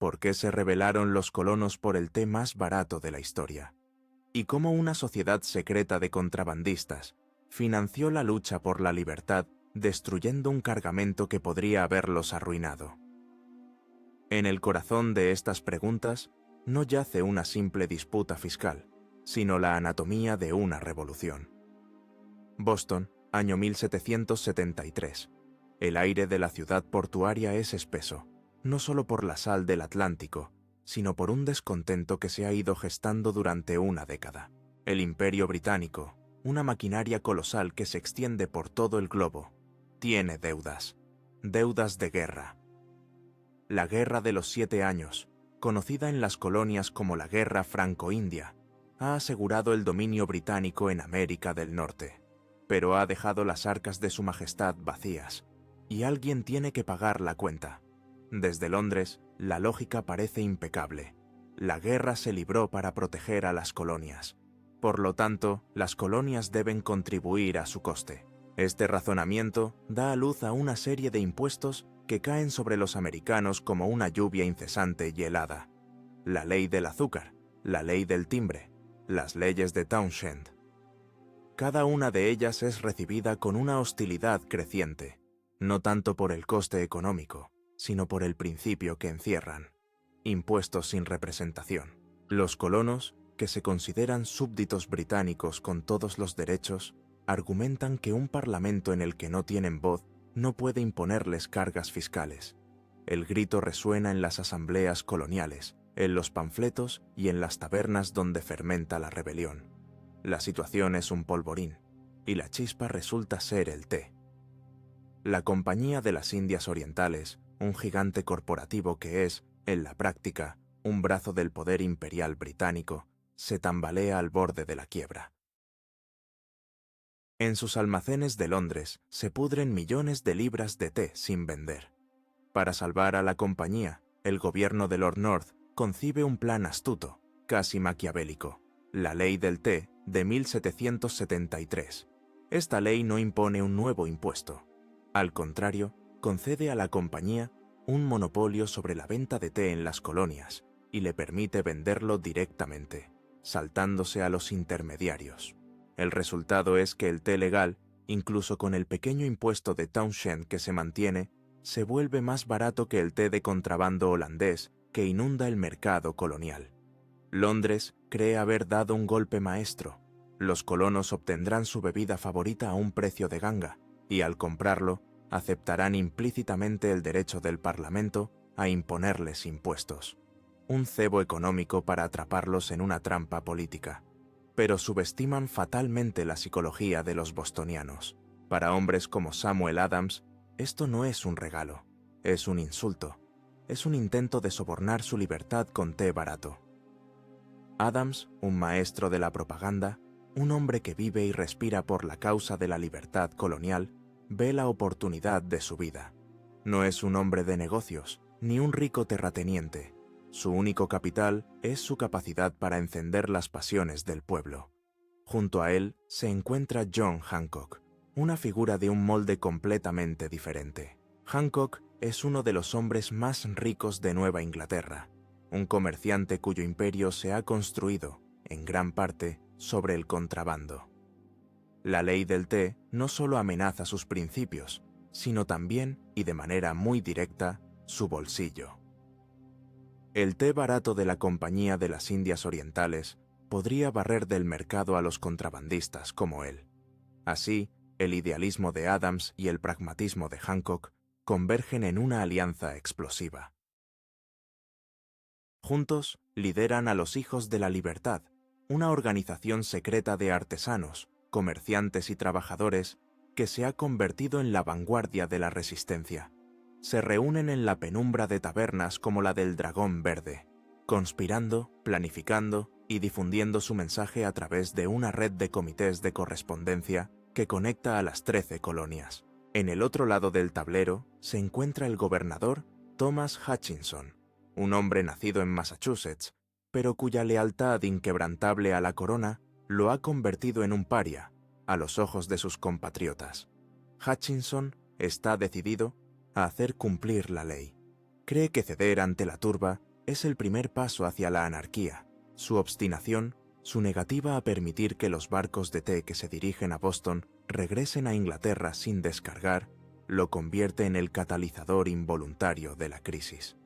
¿Por qué se rebelaron los colonos por el té más barato de la historia? ¿Y cómo una sociedad secreta de contrabandistas financió la lucha por la libertad destruyendo un cargamento que podría haberlos arruinado? En el corazón de estas preguntas no yace una simple disputa fiscal, sino la anatomía de una revolución. Boston, año 1773. El aire de la ciudad portuaria es espeso, no solo por la sal del Atlántico, sino por un descontento que se ha ido gestando durante una década. El Imperio Británico, una maquinaria colosal que se extiende por todo el globo, tiene deudas de guerra. La Guerra de los 7 Años, conocida en las colonias como la Guerra Franco-India, ha asegurado el dominio británico en América del Norte, pero ha dejado las arcas de su majestad vacías, y alguien tiene que pagar la cuenta. Desde Londres, la lógica parece impecable. La guerra se libró para proteger a las colonias. Por lo tanto, las colonias deben contribuir a su coste. Este razonamiento da a luz a una serie de impuestos que caen sobre los americanos como una lluvia incesante y helada. La ley del azúcar, la ley del timbre, las leyes de Townshend. Cada una de ellas es recibida con una hostilidad creciente, no tanto por el coste económico, sino por el principio que encierran: impuestos sin representación. Los colonos, que se consideran súbditos británicos con todos los derechos, argumentan que un parlamento en el que no tienen voz no puede imponerles cargas fiscales. El grito resuena en las asambleas coloniales, en los panfletos y en las tabernas donde fermenta la rebelión. La situación es un polvorín, y la chispa resulta ser el té. La Compañía de las Indias Orientales, un gigante corporativo que es, en la práctica, un brazo del poder imperial británico, se tambalea al borde de la quiebra. En sus almacenes de Londres se pudren millones de libras de té sin vender. Para salvar a la compañía, el gobierno de Lord North concibe un plan astuto, casi maquiavélico: la Ley del Té de 1773. Esta ley no impone un nuevo impuesto. Al contrario, concede a la compañía un monopolio sobre la venta de té en las colonias y le permite venderlo directamente, saltándose a los intermediarios. El resultado es que el té legal, incluso con el pequeño impuesto de Townshend que se mantiene, se vuelve más barato que el té de contrabando holandés que inunda el mercado colonial. Londres cree haber dado un golpe maestro. Los colonos obtendrán su bebida favorita a un precio de ganga, y al comprarlo, aceptarán implícitamente el derecho del Parlamento a imponerles impuestos. Un cebo económico para atraparlos en una trampa política. Pero subestiman fatalmente la psicología de los bostonianos. Para hombres como Samuel Adams, esto no es un regalo, es un insulto, es un intento de sobornar su libertad con té barato. Adams, un maestro de la propaganda, un hombre que vive y respira por la causa de la libertad colonial, ve la oportunidad de su vida. No es un hombre de negocios, ni un rico terrateniente. Su único capital es su capacidad para encender las pasiones del pueblo. Junto a él se encuentra John Hancock, una figura de un molde completamente diferente. Hancock es uno de los hombres más ricos de Nueva Inglaterra, un comerciante cuyo imperio se ha construido, en gran parte, sobre el contrabando. La ley del té no solo amenaza sus principios, sino también, y de manera muy directa, su bolsillo. El té barato de la Compañía de las Indias Orientales podría barrer del mercado a los contrabandistas como él. Así, el idealismo de Adams y el pragmatismo de Hancock convergen en una alianza explosiva. Juntos, lideran a los Hijos de la Libertad, una organización secreta de artesanos, comerciantes y trabajadores que se ha convertido en la vanguardia de la resistencia. Se reúnen en la penumbra de tabernas como la del Dragón Verde, conspirando, planificando y difundiendo su mensaje a través de una red de comités de correspondencia que conecta a las 13 colonias. En el otro lado del tablero se encuentra el gobernador Thomas Hutchinson, un hombre nacido en Massachusetts, pero cuya lealtad inquebrantable a la corona lo ha convertido en un paria a los ojos de sus compatriotas. Hutchinson está decidido a hacer cumplir la ley. Cree que ceder ante la turba es el primer paso hacia la anarquía. Su obstinación, su negativa a permitir que los barcos de té que se dirigen a Boston regresen a Inglaterra sin descargar, lo convierte en el catalizador involuntario de la crisis.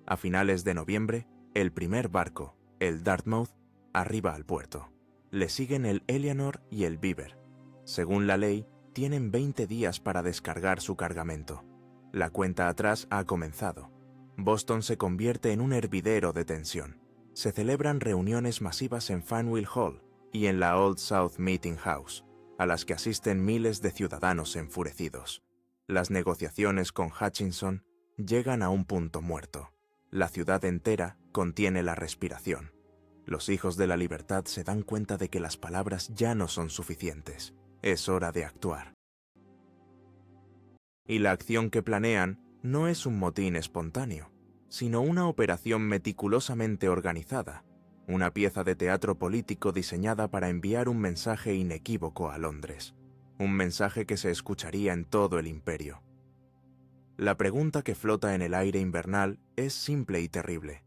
A finales de noviembre, el primer barco, el Dartmouth, arriba al puerto. Le siguen el Eleanor y el Beaver. Según la ley, tienen 20 días para descargar su cargamento. La cuenta atrás ha comenzado. Boston se convierte en un hervidero de tensión. Se celebran reuniones masivas en Faneuil Hall y en la Old South Meeting House, a las que asisten miles de ciudadanos enfurecidos. Las negociaciones con Hutchinson llegan a un punto muerto. La ciudad entera contiene la respiración. Los hijos de la libertad se dan cuenta de que las palabras ya no son suficientes. Es hora de actuar. Y la acción que planean no es un motín espontáneo, sino una operación meticulosamente organizada, una pieza de teatro político diseñada para enviar un mensaje inequívoco a Londres, un mensaje que se escucharía en todo el imperio. La pregunta que flota en el aire invernal es simple y terrible.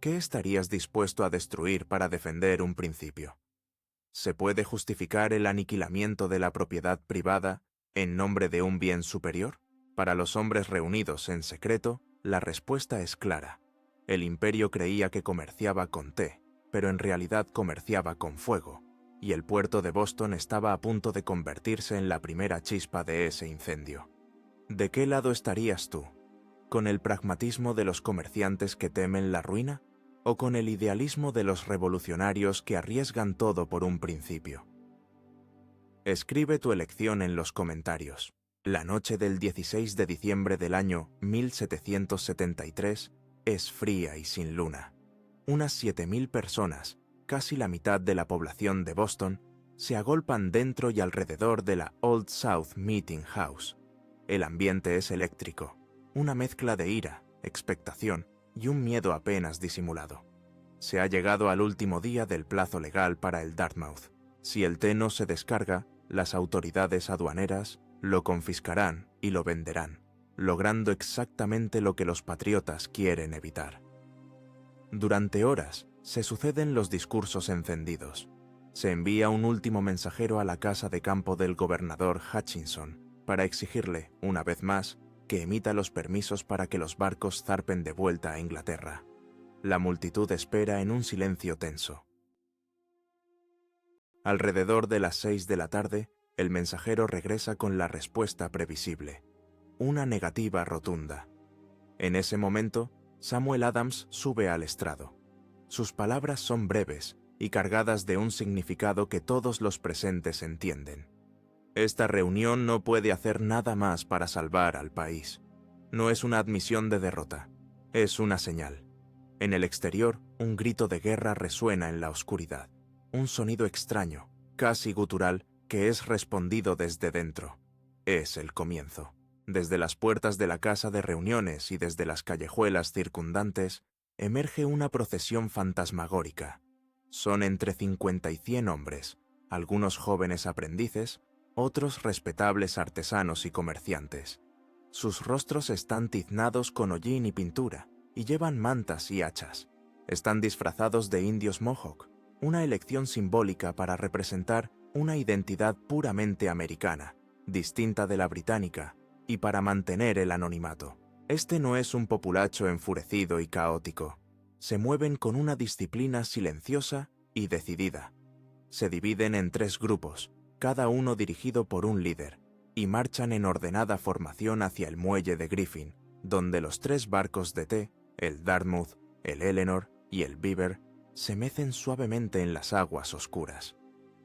¿Qué estarías dispuesto a destruir para defender un principio? ¿Se puede justificar el aniquilamiento de la propiedad privada en nombre de un bien superior? Para los hombres reunidos en secreto, la respuesta es clara. El imperio creía que comerciaba con té, pero en realidad comerciaba con fuego, y el puerto de Boston estaba a punto de convertirse en la primera chispa de ese incendio. ¿De qué lado estarías tú? ¿Con el pragmatismo de los comerciantes que temen la ruina? ¿O con el idealismo de los revolucionarios que arriesgan todo por un principio? Escribe tu elección en los comentarios. La noche del 16 de diciembre del año 1773 es fría y sin luna. Unas 7.000 personas, casi la mitad de la población de Boston, se agolpan dentro y alrededor de la Old South Meeting House. El ambiente es eléctrico, una mezcla de ira, expectación y un miedo apenas disimulado. Se ha llegado al último día del plazo legal para el Dartmouth. Si el té no se descarga, las autoridades aduaneras lo confiscarán y lo venderán, logrando exactamente lo que los patriotas quieren evitar. Durante horas se suceden los discursos encendidos. Se envía un último mensajero a la casa de campo del gobernador Hutchinson para exigirle, una vez más, que emita los permisos para que los barcos zarpen de vuelta a Inglaterra. La multitud espera en un silencio tenso. Alrededor de las 6 de la tarde, el mensajero regresa con la respuesta previsible, una negativa rotunda. En ese momento, Samuel Adams sube al estrado. Sus palabras son breves y cargadas de un significado que todos los presentes entienden. Esta reunión no puede hacer nada más para salvar al país. No es una admisión de derrota, es una señal. En el exterior, un grito de guerra resuena en la oscuridad, un sonido extraño, casi gutural, que es respondido desde dentro. Es el comienzo. Desde las puertas de la casa de reuniones y desde las callejuelas circundantes, emerge una procesión fantasmagórica. Son entre 50 y 100 hombres, algunos jóvenes aprendices, otros respetables artesanos y comerciantes. Sus rostros están tiznados con hollín y pintura, y llevan mantas y hachas. Están disfrazados de indios Mohawk, una elección simbólica para representar una identidad puramente americana, distinta de la británica, y para mantener el anonimato. Este no es un populacho enfurecido y caótico. Se mueven con una disciplina silenciosa y decidida. Se dividen en 3 grupos, cada uno dirigido por un líder, y marchan en ordenada formación hacia el muelle de Griffin, donde los 3 barcos de té, el Dartmouth, el Eleanor y el Beaver, se mecen suavemente en las aguas oscuras.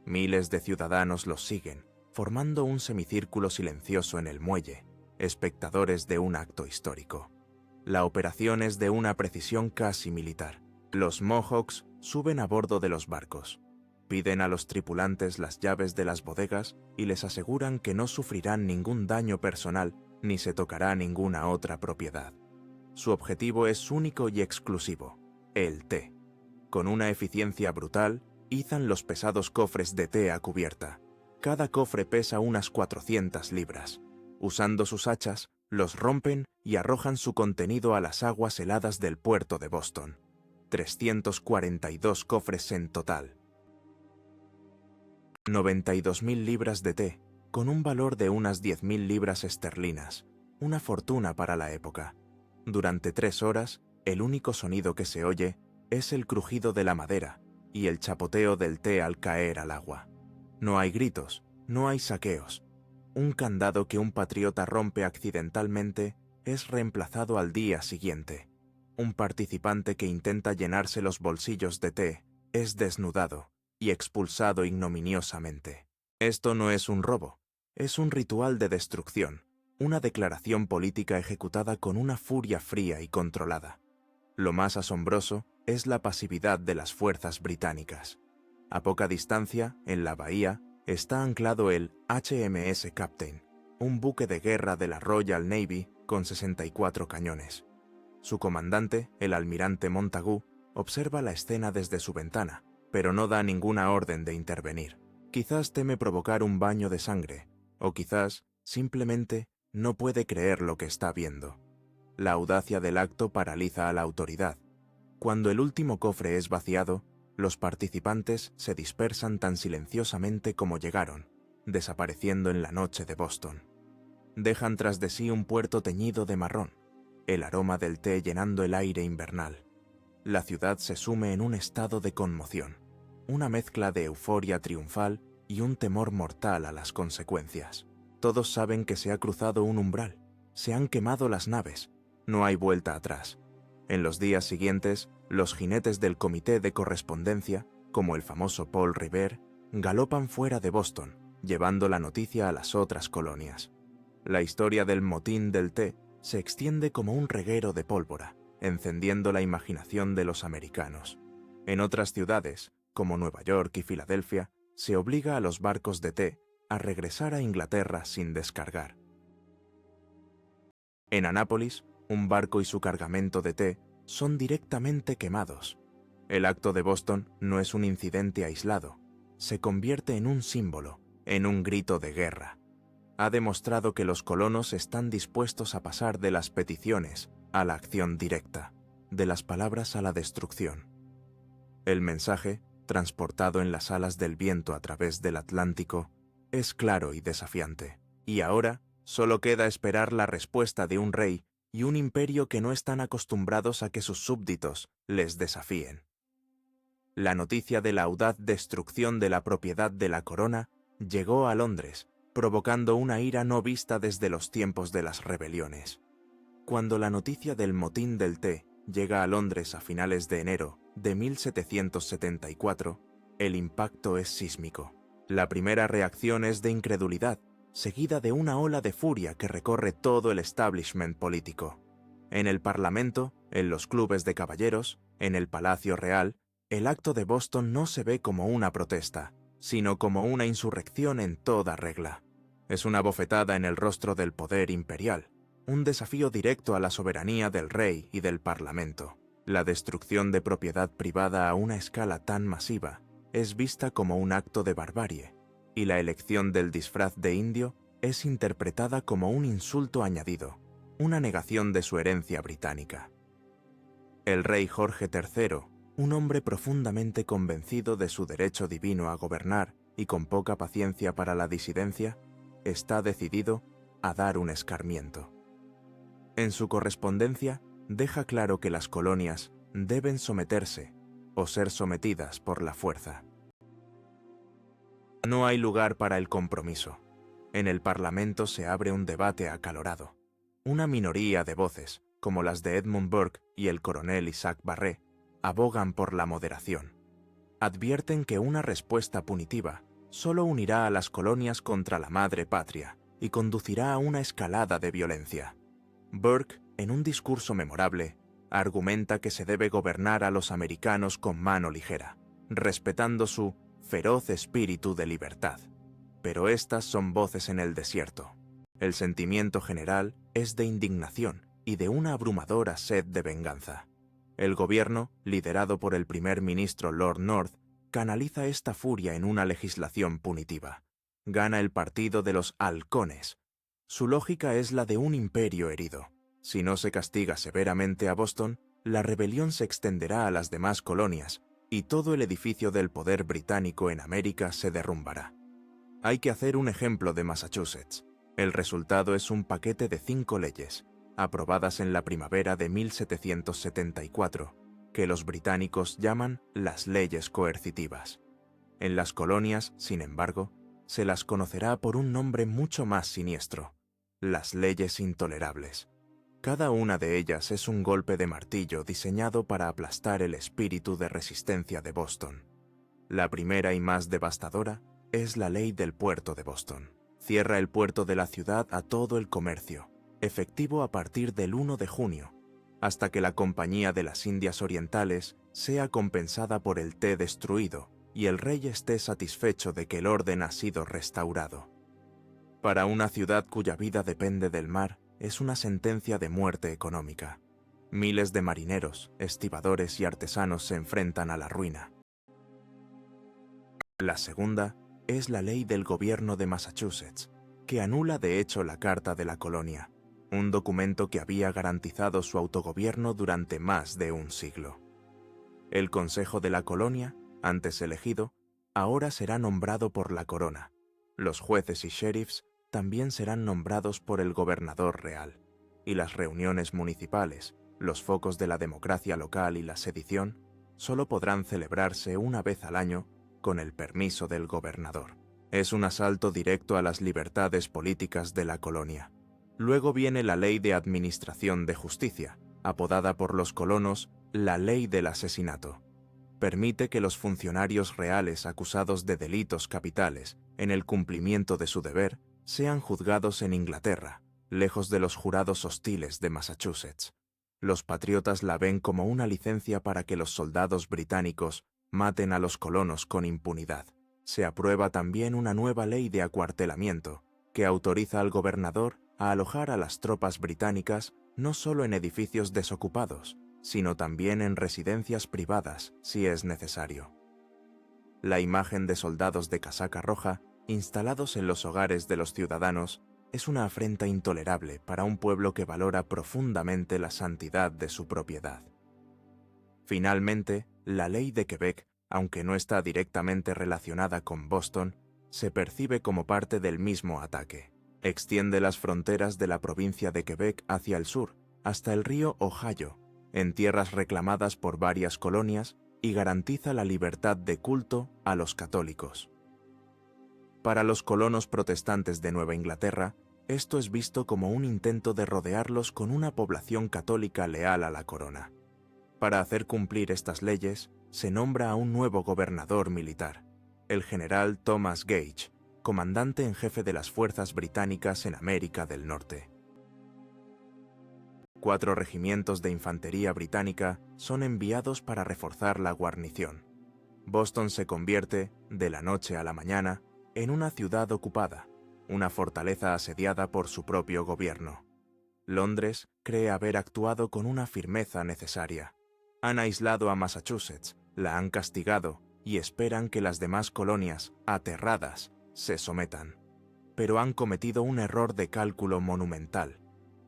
Miles de ciudadanos los siguen, formando un semicírculo silencioso en el muelle, espectadores de un acto histórico. La operación es de una precisión casi militar. Los Mohawks suben a bordo de los barcos. Piden a los tripulantes las llaves de las bodegas y les aseguran que no sufrirán ningún daño personal ni se tocará ninguna otra propiedad. Su objetivo es único y exclusivo, el té. Con una eficiencia brutal, izan los pesados cofres de té a cubierta. Cada cofre pesa unas 400 libras. Usando sus hachas, los rompen y arrojan su contenido a las aguas heladas del puerto de Boston. 342 cofres en total. 92.000 libras de té, con un valor de unas 10.000 libras esterlinas, una fortuna para la época. Durante 3 horas, el único sonido que se oye es el crujido de la madera y el chapoteo del té al caer al agua. No hay gritos, no hay saqueos. Un candado que un patriota rompe accidentalmente es reemplazado al día siguiente. Un participante que intenta llenarse los bolsillos de té es desnudado y expulsado ignominiosamente. Esto no es un robo, es un ritual de destrucción, una declaración política ejecutada con una furia fría y controlada. Lo más asombroso es la pasividad de las fuerzas británicas. A poca distancia, en la bahía, está anclado el HMS Captain, un buque de guerra de la Royal Navy con 64 cañones. Su comandante, el almirante Montagu, observa la escena desde su ventana, pero no da ninguna orden de intervenir. Quizás teme provocar un baño de sangre, o quizás, simplemente, no puede creer lo que está viendo. La audacia del acto paraliza a la autoridad. Cuando el último cofre es vaciado, los participantes se dispersan tan silenciosamente como llegaron, desapareciendo en la noche de Boston. Dejan tras de sí un puerto teñido de marrón, el aroma del té llenando el aire invernal. La ciudad se sume en un estado de conmoción, una mezcla de euforia triunfal y un temor mortal a las consecuencias. Todos saben que se ha cruzado un umbral, se han quemado las naves, no hay vuelta atrás. En los días siguientes, los jinetes del comité de correspondencia, como el famoso Paul Revere, galopan fuera de Boston, llevando la noticia a las otras colonias. La historia del motín del té se extiende como un reguero de pólvora, encendiendo la imaginación de los americanos. En otras ciudades, como Nueva York y Filadelfia, se obliga a los barcos de té a regresar a Inglaterra sin descargar. En Annapolis, un barco y su cargamento de té son directamente quemados. El acto de Boston no es un incidente aislado, se convierte en un símbolo, en un grito de guerra. Ha demostrado que los colonos están dispuestos a pasar de las peticiones a la acción directa, de las palabras a la destrucción. El mensaje, transportado en las alas del viento a través del Atlántico, es claro y desafiante. Y ahora solo queda esperar la respuesta de un rey y un imperio que no están acostumbrados a que sus súbditos les desafíen. La noticia de la audaz destrucción de la propiedad de la corona llegó a Londres, provocando una ira no vista desde los tiempos de las rebeliones. Cuando la noticia del motín del té llega a Londres a finales de enero de 1774, el impacto es sísmico. La primera reacción es de incredulidad, seguida de una ola de furia que recorre todo el establishment político. En el Parlamento, en los clubes de caballeros, en el Palacio Real, el acto de Boston no se ve como una protesta, sino como una insurrección en toda regla. Es una bofetada en el rostro del poder imperial, un desafío directo a la soberanía del rey y del Parlamento. La destrucción de propiedad privada a una escala tan masiva es vista como un acto de barbarie, y la elección del disfraz de indio es interpretada como un insulto añadido, una negación de su herencia británica. El rey Jorge III, un hombre profundamente convencido de su derecho divino a gobernar y con poca paciencia para la disidencia, está decidido a dar un escarmiento. En su correspondencia, deja claro que las colonias deben someterse o ser sometidas por la fuerza. No hay lugar para el compromiso. En el Parlamento se abre un debate acalorado. Una minoría de voces, como las de Edmund Burke y el coronel Isaac Barré, abogan por la moderación. Advierten que una respuesta punitiva solo unirá a las colonias contra la madre patria y conducirá a una escalada de violencia. Burke, en un discurso memorable, argumenta que se debe gobernar a los americanos con mano ligera, respetando su feroz espíritu de libertad. Pero estas son voces en el desierto. El sentimiento general es de indignación y de una abrumadora sed de venganza. El gobierno, liderado por el primer ministro Lord North, canaliza esta furia en una legislación punitiva. Gana el partido de los halcones, Su lógica es la de un imperio herido. Si no se castiga severamente a Boston, la rebelión se extenderá a las demás colonias y todo el edificio del poder británico en América se derrumbará. Hay que hacer un ejemplo de Massachusetts. El resultado es un paquete de 5 leyes, aprobadas en la primavera de 1774, que los británicos llaman las leyes coercitivas. En las colonias, sin embargo, se las conocerá por un nombre mucho más siniestro: las leyes intolerables. Cada una de ellas es un golpe de martillo diseñado para aplastar el espíritu de resistencia de Boston. La primera y más devastadora es la ley del puerto de Boston. Cierra el puerto de la ciudad a todo el comercio, efectivo a partir del 1 de junio, hasta que la Compañía de las Indias Orientales sea compensada por el té destruido y el rey esté satisfecho de que el orden ha sido restaurado. Para una ciudad cuya vida depende del mar, es una sentencia de muerte económica. Miles de marineros, estibadores y artesanos se enfrentan a la ruina. La segunda es la ley del gobierno de Massachusetts, que anula de hecho la Carta de la Colonia, un documento que había garantizado su autogobierno durante más de un siglo. El Consejo de la Colonia, antes elegido, ahora será nombrado por la corona. Los jueces y sheriffs también serán nombrados por el gobernador real, y las reuniones municipales, los focos de la democracia local y la sedición, solo podrán celebrarse una vez al año con el permiso del gobernador. Es un asalto directo a las libertades políticas de la colonia. Luego viene la Ley de Administración de Justicia, apodada por los colonos la Ley del Asesinato. Permite que los funcionarios reales acusados de delitos capitales en el cumplimiento de su deber sean juzgados en Inglaterra, lejos de los jurados hostiles de Massachusetts. Los patriotas la ven como una licencia para que los soldados británicos maten a los colonos con impunidad. Se aprueba también una nueva ley de acuartelamiento, que autoriza al gobernador a alojar a las tropas británicas no solo en edificios desocupados, sino también en residencias privadas, si es necesario. La imagen de soldados de casaca roja instalados en los hogares de los ciudadanos es una afrenta intolerable para un pueblo que valora profundamente la santidad de su propiedad. Finalmente, la ley de Quebec, aunque no está directamente relacionada con Boston, se percibe como parte del mismo ataque. Extiende las fronteras de la provincia de Quebec hacia el sur, hasta el río Ohio, en tierras reclamadas por varias colonias, y garantiza la libertad de culto a los católicos. Para los colonos protestantes de Nueva Inglaterra, esto es visto como un intento de rodearlos con una población católica leal a la corona. Para hacer cumplir estas leyes, se nombra a un nuevo gobernador militar, el general Thomas Gage, comandante en jefe de las fuerzas británicas en América del Norte. 4 regimientos de infantería británica son enviados para reforzar la guarnición. Boston se convierte, de la noche a la mañana, en una ciudad ocupada, una fortaleza asediada por su propio gobierno. Londres cree haber actuado con una firmeza necesaria. Han aislado a Massachusetts, la han castigado y esperan que las demás colonias, aterradas, se sometan. Pero han cometido un error de cálculo monumental.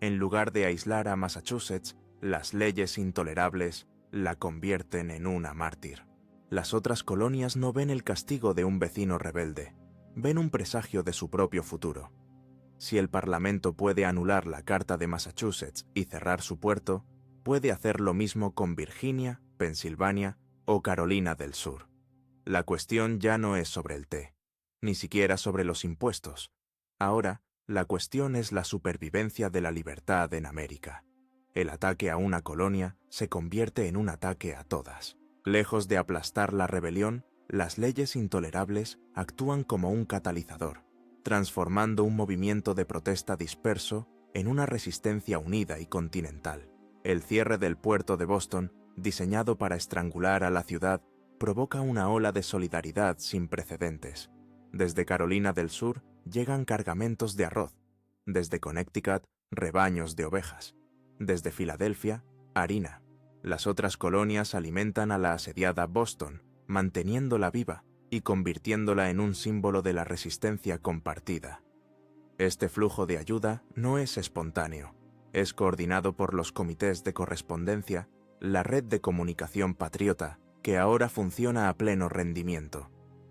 En lugar de aislar a Massachusetts, las leyes intolerables la convierten en una mártir. Las otras colonias no ven el castigo de un vecino rebelde, ven un presagio de su propio futuro. Si el Parlamento puede anular la Carta de Massachusetts y cerrar su puerto, puede hacer lo mismo con Virginia, Pensilvania o Carolina del Sur. La cuestión ya no es sobre el té, ni siquiera sobre los impuestos. Ahora, la cuestión es la supervivencia de la libertad en América. El ataque a una colonia se convierte en un ataque a todas. Lejos de aplastar la rebelión, las leyes intolerables actúan como un catalizador, transformando un movimiento de protesta disperso en una resistencia unida y continental. El cierre del puerto de Boston, diseñado para estrangular a la ciudad, provoca una ola de solidaridad sin precedentes. Desde Carolina del Sur llegan cargamentos de arroz, desde Connecticut, rebaños de ovejas, desde Filadelfia, harina. Las otras colonias alimentan a la asediada Boston, manteniéndola viva y convirtiéndola en un símbolo de la resistencia compartida. Este flujo de ayuda no es espontáneo, es coordinado por los comités de correspondencia, la red de comunicación patriota, que ahora funciona a pleno rendimiento.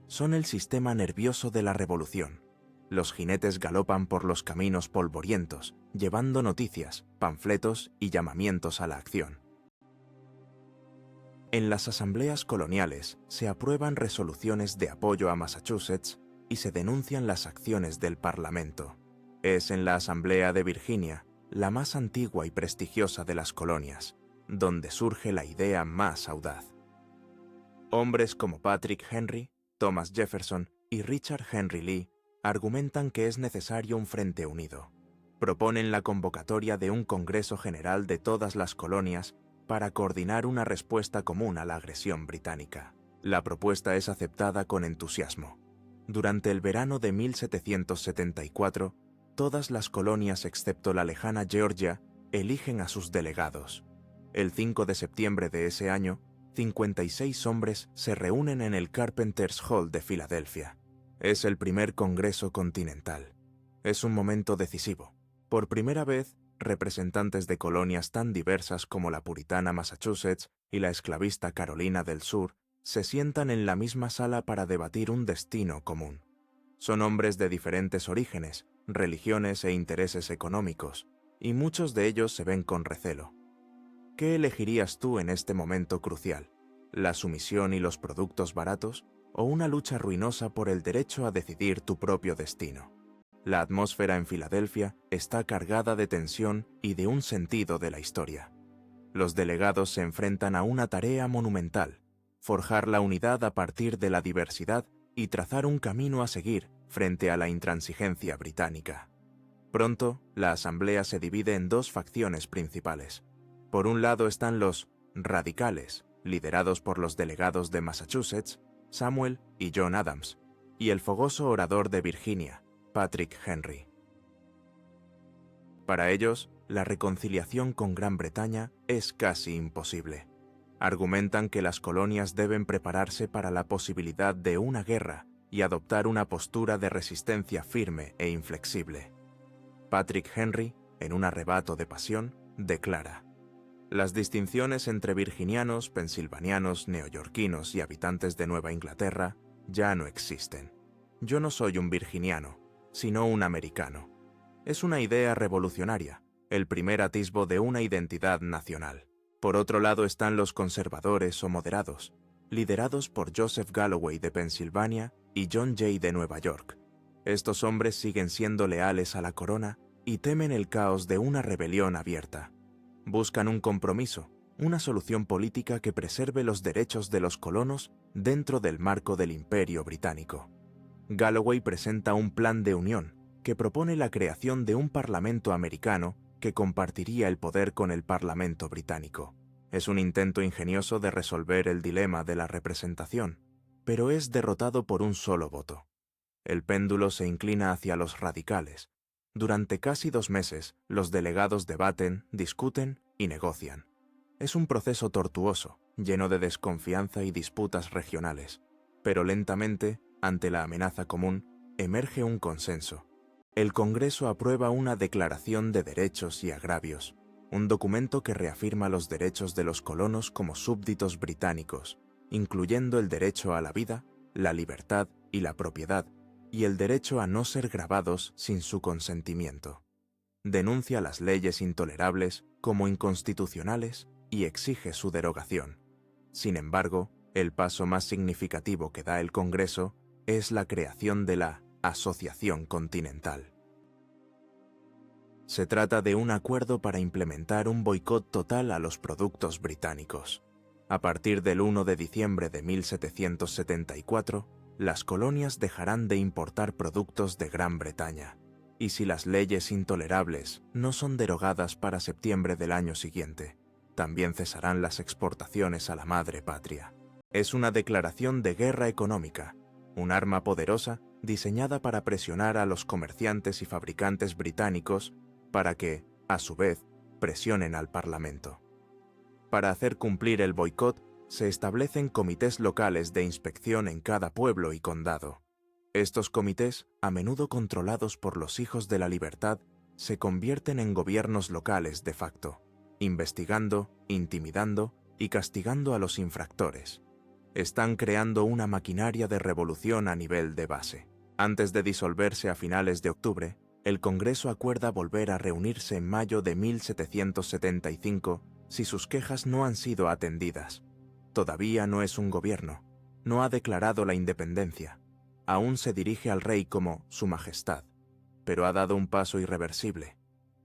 Son el sistema nervioso de la revolución. Los jinetes galopan por los caminos polvorientos, llevando noticias, panfletos y llamamientos a la acción. En las asambleas coloniales se aprueban resoluciones de apoyo a Massachusetts y se denuncian las acciones del Parlamento. Es en la Asamblea de Virginia, la más antigua y prestigiosa de las colonias, donde surge la idea más audaz. Hombres como Patrick Henry, Thomas Jefferson y Richard Henry Lee argumentan que es necesario un frente unido. Proponen la convocatoria de un Congreso General de todas las colonias para coordinar una respuesta común a la agresión británica. La propuesta es aceptada con entusiasmo. Durante el verano de 1774, todas las colonias excepto la lejana Georgia eligen a sus delegados. El 5 de septiembre de ese año, 56 hombres se reúnen en el Carpenter's Hall de Filadelfia. Es el primer Congreso Continental. Es un momento decisivo. Por primera vez, representantes de colonias tan diversas como la puritana Massachusetts y la esclavista Carolina del Sur se sientan en la misma sala para debatir un destino común. Son hombres de diferentes orígenes, religiones e intereses económicos, y muchos de ellos se ven con recelo. ¿Qué elegirías tú en este momento crucial? ¿La sumisión y los productos baratos o una lucha ruinosa por el derecho a decidir tu propio destino? La atmósfera en Filadelfia está cargada de tensión y de un sentido de la historia. Los delegados se enfrentan a una tarea monumental: forjar la unidad a partir de la diversidad y trazar un camino a seguir frente a la intransigencia británica. Pronto, la asamblea se divide en dos facciones principales. Por un lado están los radicales, liderados por los delegados de Massachusetts, Samuel y John Adams, y el fogoso orador de Virginia, Patrick Henry. Para ellos, la reconciliación con Gran Bretaña es casi imposible. Argumentan que las colonias deben prepararse para la posibilidad de una guerra y adoptar una postura de resistencia firme e inflexible. Patrick Henry, en un arrebato de pasión, declara: «Las distinciones entre virginianos, pensilvanianos, neoyorquinos y habitantes de Nueva Inglaterra ya no existen. Yo no soy un virginiano, sino un americano. Es una idea revolucionaria, el primer atisbo de una identidad nacional». Por otro lado están los conservadores o moderados, liderados por Joseph Galloway de Pensilvania y John Jay de Nueva York. Estos hombres siguen siendo leales a la corona y temen el caos de una rebelión abierta. Buscan un compromiso, una solución política que preserve los derechos de los colonos dentro del marco del Imperio Británico. Galloway presenta un plan de unión que propone la creación de un parlamento americano que compartiría el poder con el Parlamento británico. Es un intento ingenioso de resolver el dilema de la representación, pero es derrotado por un solo voto. El péndulo se inclina hacia los radicales. Durante casi 2 meses, los delegados debaten, discuten y negocian. Es un proceso tortuoso, lleno de desconfianza y disputas regionales, pero lentamente, ante la amenaza común, emerge un consenso. El Congreso aprueba una Declaración de Derechos y Agravios, un documento que reafirma los derechos de los colonos como súbditos británicos, incluyendo el derecho a la vida, la libertad y la propiedad, y el derecho a no ser grabados sin su consentimiento. Denuncia las leyes intolerables como inconstitucionales y exige su derogación. Sin embargo, el paso más significativo que da el Congreso es la creación de la Asociación Continental. Se trata de un acuerdo para implementar un boicot total a los productos británicos. A partir del 1 de diciembre de 1774, las colonias dejarán de importar productos de Gran Bretaña, y si las leyes intolerables no son derogadas para septiembre del año siguiente, también cesarán las exportaciones a la madre patria. Es una declaración de guerra económica, un arma poderosa diseñada para presionar a los comerciantes y fabricantes británicos para que, a su vez, presionen al Parlamento. Para hacer cumplir el boicot, se establecen comités locales de inspección en cada pueblo y condado. Estos comités, a menudo controlados por los Hijos de la Libertad, se convierten en gobiernos locales de facto, investigando, intimidando y castigando a los infractores. Están creando una maquinaria de revolución a nivel de base. Antes de disolverse a finales de octubre, el Congreso acuerda volver a reunirse en mayo de 1775 si sus quejas no han sido atendidas. Todavía no es un gobierno, no ha declarado la independencia, aún se dirige al rey como Su Majestad, pero ha dado un paso irreversible.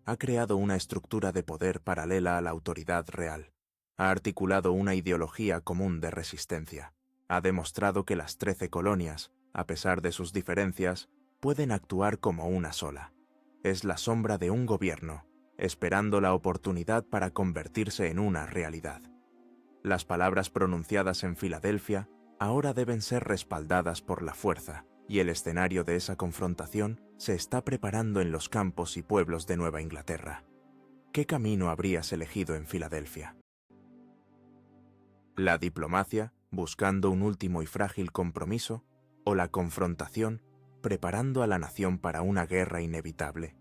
Ha creado una estructura de poder paralela a la autoridad real. Ha articulado una ideología común de resistencia. Ha demostrado que las 13 colonias, a pesar de sus diferencias, pueden actuar como una sola. Es la sombra de un gobierno, esperando la oportunidad para convertirse en una realidad. Las palabras pronunciadas en Filadelfia ahora deben ser respaldadas por la fuerza, y el escenario de esa confrontación se está preparando en los campos y pueblos de Nueva Inglaterra. ¿Qué camino habrías elegido en Filadelfia? ¿La diplomacia, buscando un último y frágil compromiso, o la confrontación, preparando a la nación para una guerra inevitable?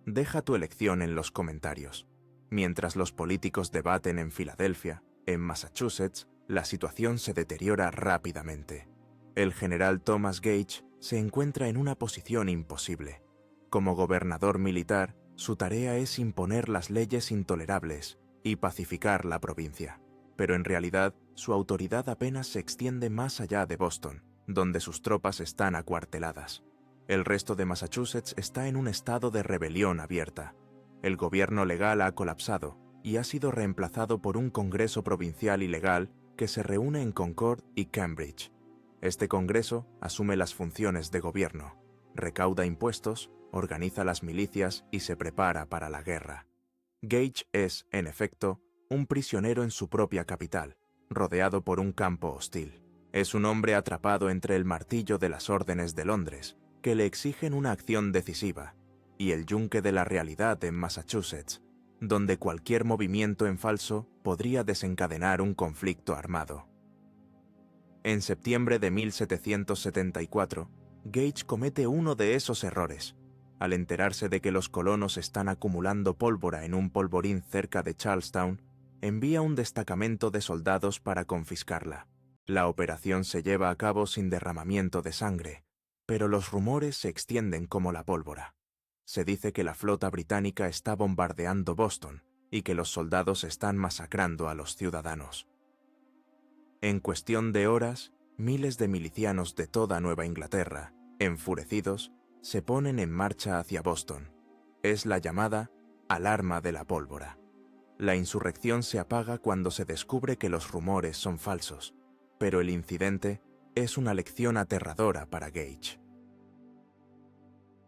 Deja tu elección en los comentarios. Mientras los políticos debaten en Filadelfia, en Massachusetts, la situación se deteriora rápidamente. El general Thomas Gage se encuentra en una posición imposible. Como gobernador militar, su tarea es imponer las leyes intolerables y pacificar la provincia. Pero en realidad, su autoridad apenas se extiende más allá de Boston, donde sus tropas están acuarteladas. El resto de Massachusetts está en un estado de rebelión abierta. El gobierno legal ha colapsado y ha sido reemplazado por un Congreso provincial ilegal que se reúne en Concord y Cambridge. Este Congreso asume las funciones de gobierno, recauda impuestos, organiza las milicias y se prepara para la guerra. Gage es, en efecto, un prisionero en su propia capital, rodeado por un campo hostil. Es un hombre atrapado entre el martillo de las órdenes de Londres, que le exigen una acción decisiva, y el yunque de la realidad en Massachusetts, donde cualquier movimiento en falso podría desencadenar un conflicto armado. En septiembre de 1774, Gage comete uno de esos errores. Al enterarse de que los colonos están acumulando pólvora en un polvorín cerca de Charlestown, envía un destacamento de soldados para confiscarla. La operación se lleva a cabo sin derramamiento de sangre, pero los rumores se extienden como la pólvora. Se dice que la flota británica está bombardeando Boston y que los soldados están masacrando a los ciudadanos. En cuestión de horas, miles de milicianos de toda Nueva Inglaterra, enfurecidos, se ponen en marcha hacia Boston. Es la llamada alarma de la pólvora. La insurrección se apaga cuando se descubre que los rumores son falsos, pero el incidente es una lección aterradora para Gage.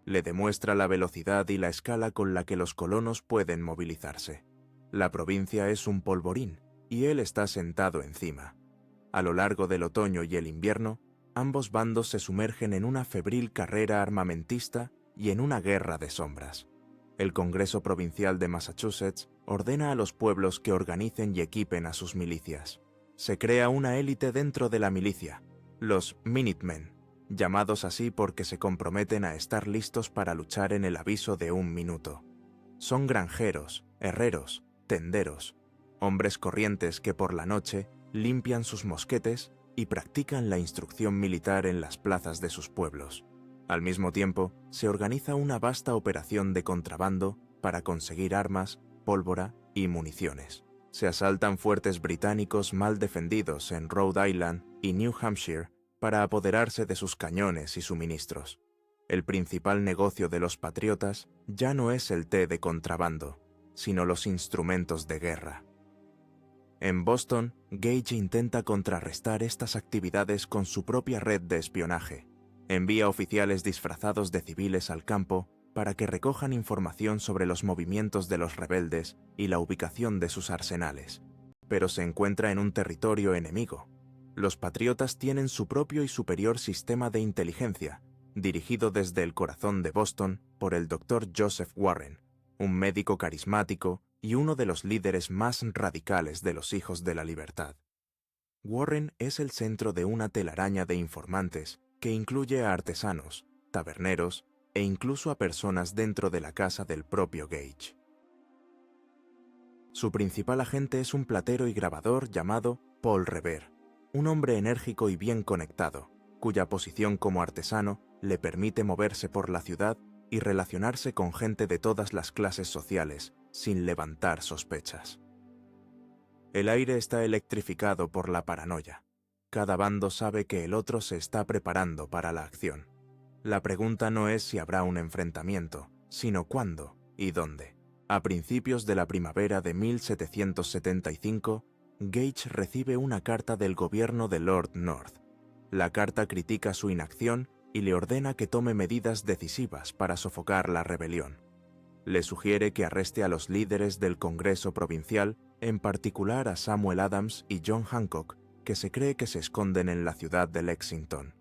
Le demuestra la velocidad y la escala con la que los colonos pueden movilizarse. La provincia es un polvorín, y él está sentado encima. A lo largo del otoño y el invierno, ambos bandos se sumergen en una febril carrera armamentista y en una guerra de sombras. El Congreso Provincial de Massachusetts ordena a los pueblos que organicen y equipen a sus milicias. Se crea una élite dentro de la milicia, los Minutemen, llamados así porque se comprometen a estar listos para luchar en el aviso de un minuto. Son granjeros, herreros, tenderos, hombres corrientes que por la noche limpian sus mosquetes y practican la instrucción militar en las plazas de sus pueblos. Al mismo tiempo, se organiza una vasta operación de contrabando para conseguir armas, pólvora y municiones. Se asaltan fuertes británicos mal defendidos en Rhode Island y New Hampshire para apoderarse de sus cañones y suministros. El principal negocio de los patriotas ya no es el té de contrabando, sino los instrumentos de guerra. En Boston, Gage intenta contrarrestar estas actividades con su propia red de espionaje. Envía oficiales disfrazados de civiles al campo para que recojan información sobre los movimientos de los rebeldes y la ubicación de sus arsenales. Pero se encuentra en un territorio enemigo. Los patriotas tienen su propio y superior sistema de inteligencia, dirigido desde el corazón de Boston por el Dr. Joseph Warren, un médico carismático y uno de los líderes más radicales de los Hijos de la Libertad. Warren es el centro de una telaraña de informantes que incluye a artesanos, taberneros e incluso a personas dentro de la casa del propio Gage. Su principal agente es un platero y grabador llamado Paul Revere, un hombre enérgico y bien conectado, cuya posición como artesano le permite moverse por la ciudad y relacionarse con gente de todas las clases sociales, sin levantar sospechas. El aire está electrificado por la paranoia. Cada bando sabe que el otro se está preparando para la acción. La pregunta no es si habrá un enfrentamiento, sino cuándo y dónde. A principios de la primavera de 1775, Gage recibe una carta del gobierno de Lord North. La carta critica su inacción y le ordena que tome medidas decisivas para sofocar la rebelión. Le sugiere que arreste a los líderes del Congreso Provincial, en particular a Samuel Adams y John Hancock, que se cree que se esconden en la ciudad de Lexington.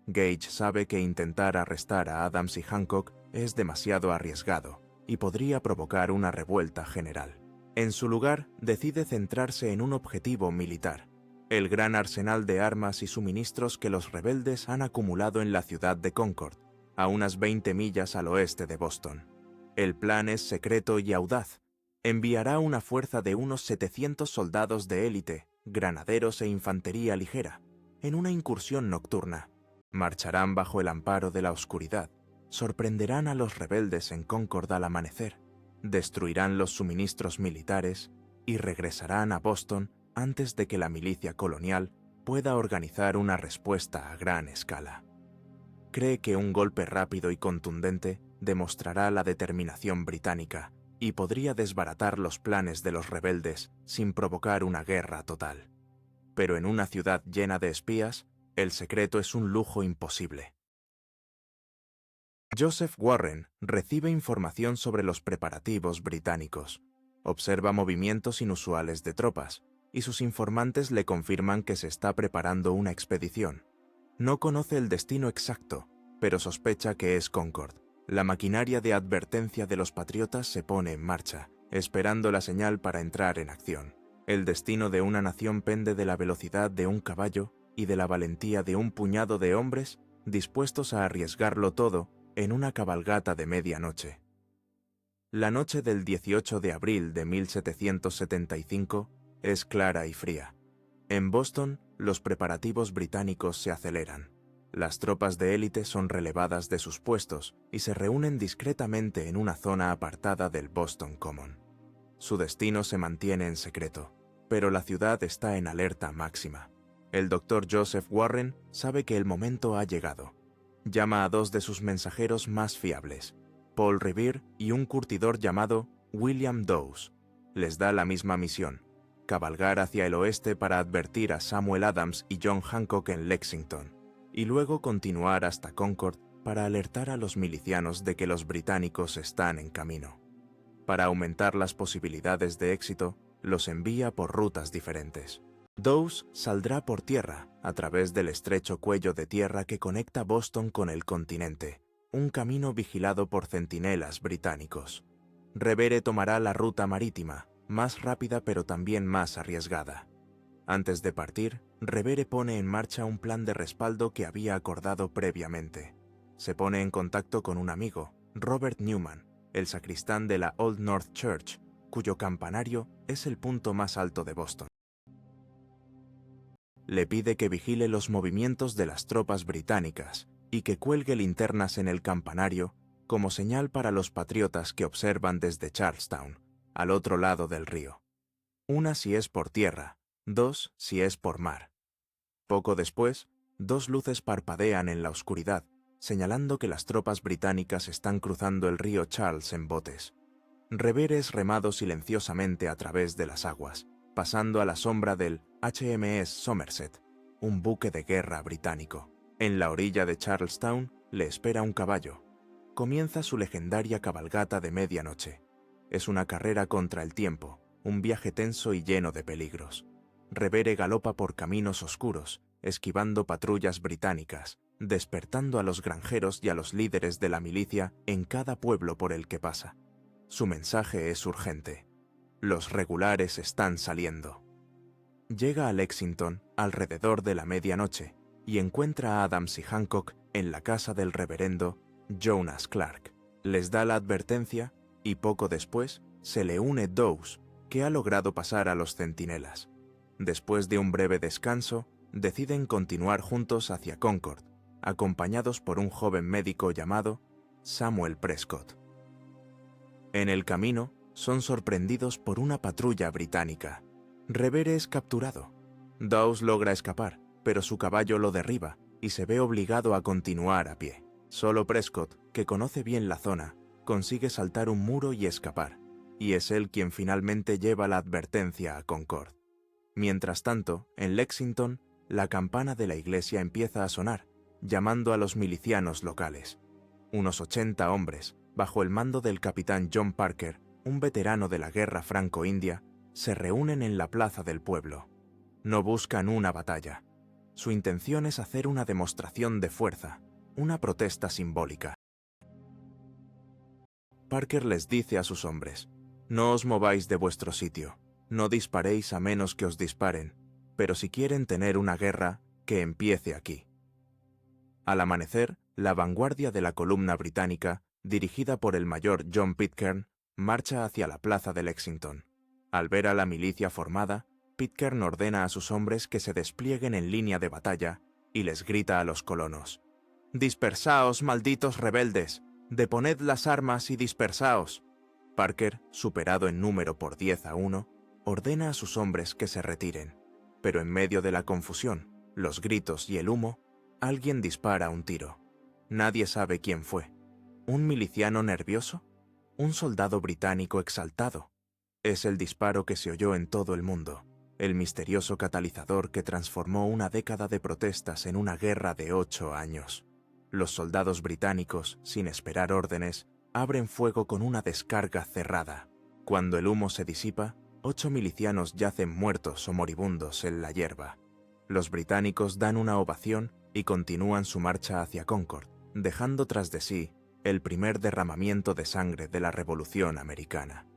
Gage sabe que intentar arrestar a Adams y Hancock es demasiado arriesgado y podría provocar una revuelta general. En su lugar, decide centrarse en un objetivo militar: el gran arsenal de armas y suministros que los rebeldes han acumulado en la ciudad de Concord, a unas 20 millas al oeste de Boston. El plan es secreto y audaz. Enviará una fuerza de unos 700 soldados de élite, granaderos e infantería ligera, en una incursión nocturna. Marcharán bajo el amparo de la oscuridad, sorprenderán a los rebeldes en Concord al amanecer, destruirán los suministros militares y regresarán a Boston antes de que la milicia colonial pueda organizar una respuesta a gran escala. Cree que un golpe rápido y contundente demostrará la determinación británica y podría desbaratar los planes de los rebeldes sin provocar una guerra total. Pero en una ciudad llena de espías, el secreto es un lujo imposible. Joseph Warren recibe información sobre los preparativos británicos, observa movimientos inusuales de tropas, y sus informantes le confirman que se está preparando una expedición. No conoce el destino exacto, pero sospecha que es Concord. La maquinaria de advertencia de los patriotas se pone en marcha, esperando la señal para entrar en acción. El destino de una nación pende de la velocidad de un caballo y de la valentía de un puñado de hombres dispuestos a arriesgarlo todo en una cabalgata de medianoche. La noche del 18 de abril de 1775 es clara y fría. En Boston, los preparativos británicos se aceleran. Las tropas de élite son relevadas de sus puestos y se reúnen discretamente en una zona apartada del Boston Common. Su destino se mantiene en secreto, pero la ciudad está en alerta máxima. El doctor Joseph Warren sabe que el momento ha llegado. Llama a dos de sus mensajeros más fiables, Paul Revere y un curtidor llamado William Dawes. Les da la misma misión: cabalgar hacia el oeste para advertir a Samuel Adams y John Hancock en Lexington, y luego continuar hasta Concord para alertar a los milicianos de que los británicos están en camino. Para aumentar las posibilidades de éxito, los envía por rutas diferentes. Dawes saldrá por tierra, a través del estrecho cuello de tierra que conecta Boston con el continente, un camino vigilado por centinelas británicos. Revere tomará la ruta marítima, más rápida pero también más arriesgada. Antes de partir, Revere pone en marcha un plan de respaldo que había acordado previamente. Se pone en contacto con un amigo, Robert Newman, el sacristán de la Old North Church, cuyo campanario es el punto más alto de Boston. Le pide que vigile los movimientos de las tropas británicas y que cuelgue linternas en el campanario como señal para los patriotas que observan desde Charlestown, al otro lado del río. Una si es por tierra, dos si es por mar. Poco después, dos luces parpadean en la oscuridad, señalando que las tropas británicas están cruzando el río Charles en botes. Revere es remado silenciosamente a través de las aguas, pasando a la sombra del HMS Somerset, un buque de guerra británico. En la orilla de Charlestown le espera un caballo. Comienza su legendaria cabalgata de medianoche. Es una carrera contra el tiempo, un viaje tenso y lleno de peligros. Revere galopa por caminos oscuros, esquivando patrullas británicas, despertando a los granjeros y a los líderes de la milicia en cada pueblo por el que pasa. Su mensaje es urgente: los regulares están saliendo. Llega a Lexington alrededor de la medianoche y encuentra a Adams y Hancock en la casa del reverendo Jonas Clark. Les da la advertencia y poco después se le une Dawes, que ha logrado pasar a los centinelas. Después de un breve descanso, deciden continuar juntos hacia Concord, acompañados por un joven médico llamado Samuel Prescott. En el camino, son sorprendidos por una patrulla británica. Revere es capturado. Dawes logra escapar, pero su caballo lo derriba y se ve obligado a continuar a pie. Solo Prescott, que conoce bien la zona, consigue saltar un muro y escapar, y es él quien finalmente lleva la advertencia a Concord. Mientras tanto, en Lexington, la campana de la iglesia empieza a sonar, llamando a los milicianos locales. Unos 80 hombres, bajo el mando del capitán John Parker, un veterano de la guerra franco-india, se reúnen en la plaza del pueblo. No buscan una batalla. Su intención es hacer una demostración de fuerza, una protesta simbólica. Parker les dice a sus hombres: «No os mováis de vuestro sitio, no disparéis a menos que os disparen, pero si quieren tener una guerra, que empiece aquí». Al amanecer, la vanguardia de la columna británica, dirigida por el mayor John Pitcairn, marcha hacia la plaza de Lexington. Al ver a la milicia formada, Pitcairn ordena a sus hombres que se desplieguen en línea de batalla y les grita a los colonos: «Dispersaos, malditos rebeldes, deponed las armas y dispersaos». Parker, superado en número por 10-1, ordena a sus hombres que se retiren, pero en medio de la confusión, los gritos y el humo, alguien dispara un tiro. Nadie sabe quién fue. ¿Un miliciano nervioso? ¿Un soldado británico exaltado? Es el disparo que se oyó en todo el mundo, el misterioso catalizador que transformó una década de protestas en una guerra de 8 años. Los soldados británicos, sin esperar órdenes, abren fuego con una descarga cerrada. Cuando el humo se disipa, 8 milicianos yacen muertos o moribundos en la hierba. Los británicos dan una ovación y continúan su marcha hacia Concord, dejando tras de sí el primer derramamiento de sangre de la Revolución Americana.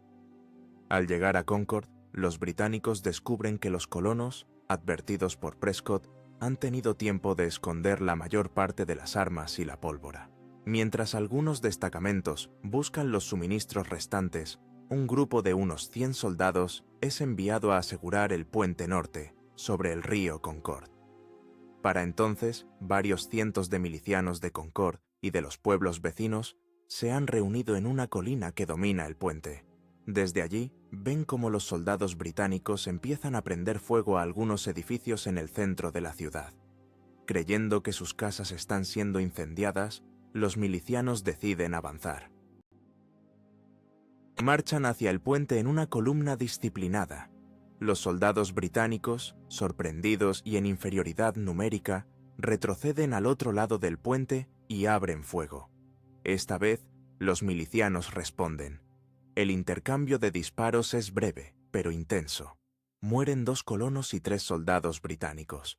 Al llegar a Concord, los británicos descubren que los colonos, advertidos por Prescott, han tenido tiempo de esconder la mayor parte de las armas y la pólvora. Mientras algunos destacamentos buscan los suministros restantes, un grupo de unos 100 soldados es enviado a asegurar el puente norte, sobre el río Concord. Para entonces, varios cientos de milicianos de Concord y de los pueblos vecinos se han reunido en una colina que domina el puente. Desde allí, ven cómo los soldados británicos empiezan a prender fuego a algunos edificios en el centro de la ciudad. Creyendo que sus casas están siendo incendiadas, los milicianos deciden avanzar. Marchan hacia el puente en una columna disciplinada. Los soldados británicos, sorprendidos y en inferioridad numérica, retroceden al otro lado del puente y abren fuego. Esta vez, los milicianos responden. El intercambio de disparos es breve, pero intenso. Mueren 2 colonos y 3 soldados británicos.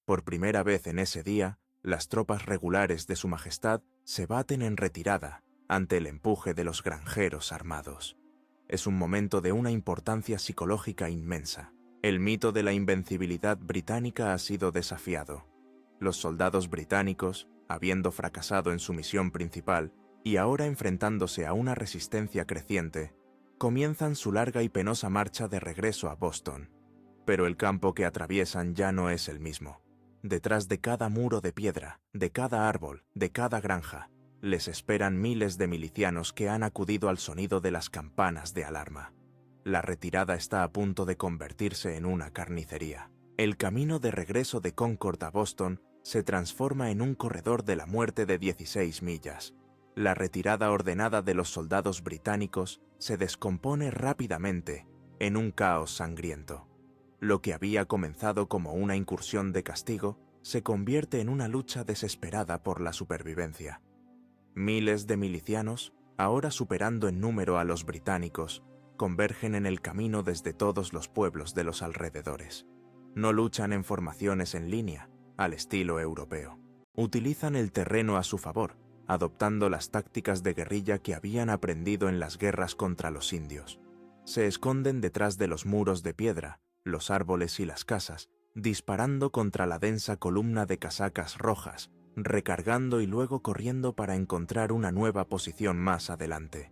Por primera vez en ese día, las tropas regulares de Su Majestad se baten en retirada ante el empuje de los granjeros armados. Es un momento de una importancia psicológica inmensa. El mito de la invencibilidad británica ha sido desafiado. Los soldados británicos, habiendo fracasado en su misión principal y ahora enfrentándose a una resistencia creciente, comienzan su larga y penosa marcha de regreso a Boston. Pero el campo que atraviesan ya no es el mismo. Detrás de cada muro de piedra, de cada árbol, de cada granja, les esperan miles de milicianos que han acudido al sonido de las campanas de alarma. La retirada está a punto de convertirse en una carnicería. El camino de regreso de Concord a Boston se transforma en un corredor de la muerte de 16 millas. La retirada ordenada de los soldados británicos se descompone rápidamente en un caos sangriento. Lo que había comenzado como una incursión de castigo se convierte en una lucha desesperada por la supervivencia. Miles de milicianos, ahora superando en número a los británicos, convergen en el camino desde todos los pueblos de los alrededores. No luchan en formaciones en línea, al estilo europeo. Utilizan el terreno a su favor, adoptando las tácticas de guerrilla que habían aprendido en las guerras contra los indios. Se esconden detrás de los muros de piedra, los árboles y las casas, disparando contra la densa columna de casacas rojas, recargando y luego corriendo para encontrar una nueva posición más adelante.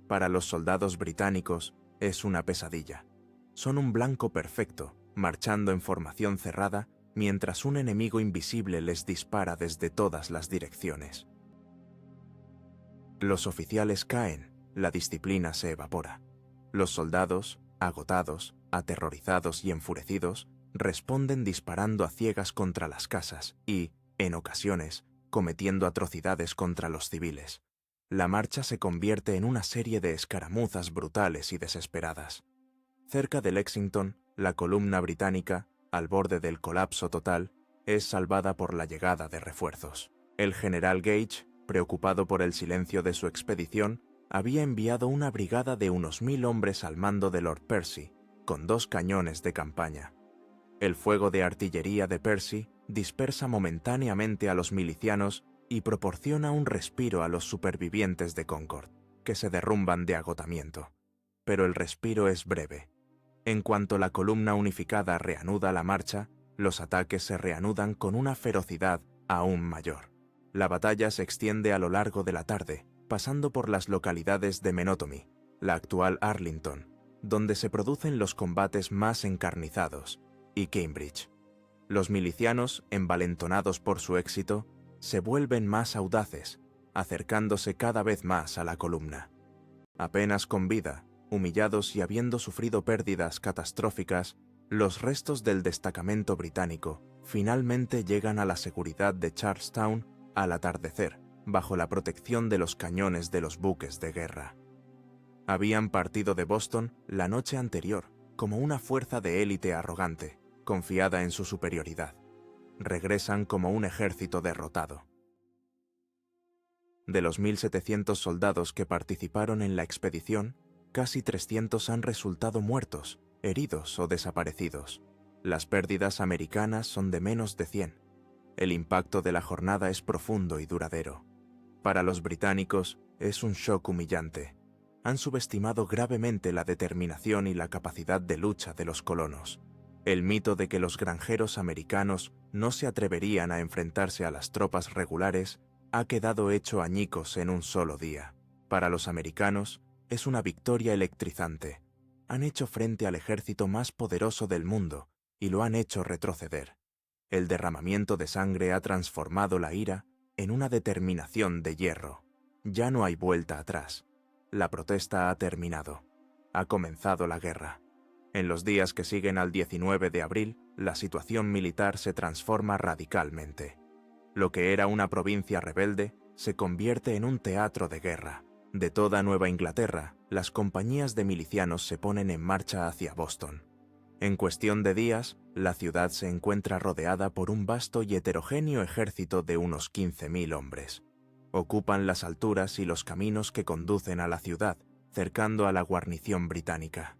Para los soldados británicos es una pesadilla. Son un blanco perfecto, marchando en formación cerrada, mientras un enemigo invisible les dispara desde todas las direcciones. Los oficiales caen, la disciplina se evapora. Los soldados, agotados, aterrorizados y enfurecidos, responden disparando a ciegas contra las casas y, en ocasiones, cometiendo atrocidades contra los civiles. La marcha se convierte en una serie de escaramuzas brutales y desesperadas. Cerca de Lexington, la columna británica, al borde del colapso total, es salvada por la llegada de refuerzos. El general Gage, preocupado por el silencio de su expedición, había enviado una brigada de unos 1000 hombres al mando de Lord Percy, con 2 cañones de campaña. El fuego de artillería de Percy dispersa momentáneamente a los milicianos y proporciona un respiro a los supervivientes de Concord, que se derrumban de agotamiento. Pero el respiro es breve. En cuanto la columna unificada reanuda la marcha, los ataques se reanudan con una ferocidad aún mayor. La batalla se extiende a lo largo de la tarde, pasando por las localidades de Menotomy, la actual Arlington, donde se producen los combates más encarnizados, y Cambridge. Los milicianos, envalentonados por su éxito, se vuelven más audaces, acercándose cada vez más a la columna. Apenas con vida, humillados y habiendo sufrido pérdidas catastróficas, los restos del destacamento británico finalmente llegan a la seguridad de Charlestown al atardecer, bajo la protección de los cañones de los buques de guerra. Habían partido de Boston la noche anterior, como una fuerza de élite arrogante, confiada en su superioridad. Regresan como un ejército derrotado. De los 1.700 soldados que participaron en la expedición, casi 300 han resultado muertos, heridos o desaparecidos. Las pérdidas americanas son de menos de 100. El impacto de la jornada es profundo y duradero. Para los británicos es un shock humillante. Han subestimado gravemente la determinación y la capacidad de lucha de los colonos. El mito de que los granjeros americanos no se atreverían a enfrentarse a las tropas regulares ha quedado hecho añicos en un solo día. Para los americanos es una victoria electrizante. Han hecho frente al ejército más poderoso del mundo y lo han hecho retroceder. El derramamiento de sangre ha transformado la ira en una determinación de hierro. Ya no hay vuelta atrás. La protesta ha terminado. Ha comenzado la guerra. En los días que siguen al 19 de abril, la situación militar se transforma radicalmente. Lo que era una provincia rebelde se convierte en un teatro de guerra. De toda Nueva Inglaterra, las compañías de milicianos se ponen en marcha hacia Boston. En cuestión de días, la ciudad se encuentra rodeada por un vasto y heterogéneo ejército de unos 15.000 hombres. Ocupan las alturas y los caminos que conducen a la ciudad, cercando a la guarnición británica.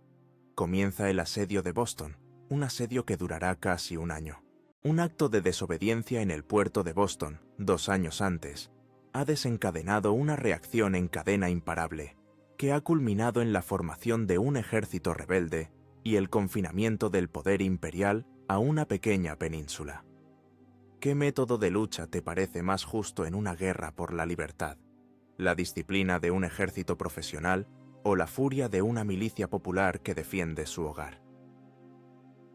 Comienza el asedio de Boston, un asedio que durará casi un año. Un acto de desobediencia en el puerto de Boston, 2 años antes, ha desencadenado una reacción en cadena imparable, que ha culminado en la formación de un ejército rebelde y el confinamiento del poder imperial a una pequeña península. ¿Qué método de lucha te parece más justo en una guerra por la libertad? ¿La disciplina de un ejército profesional o la furia de una milicia popular que defiende su hogar?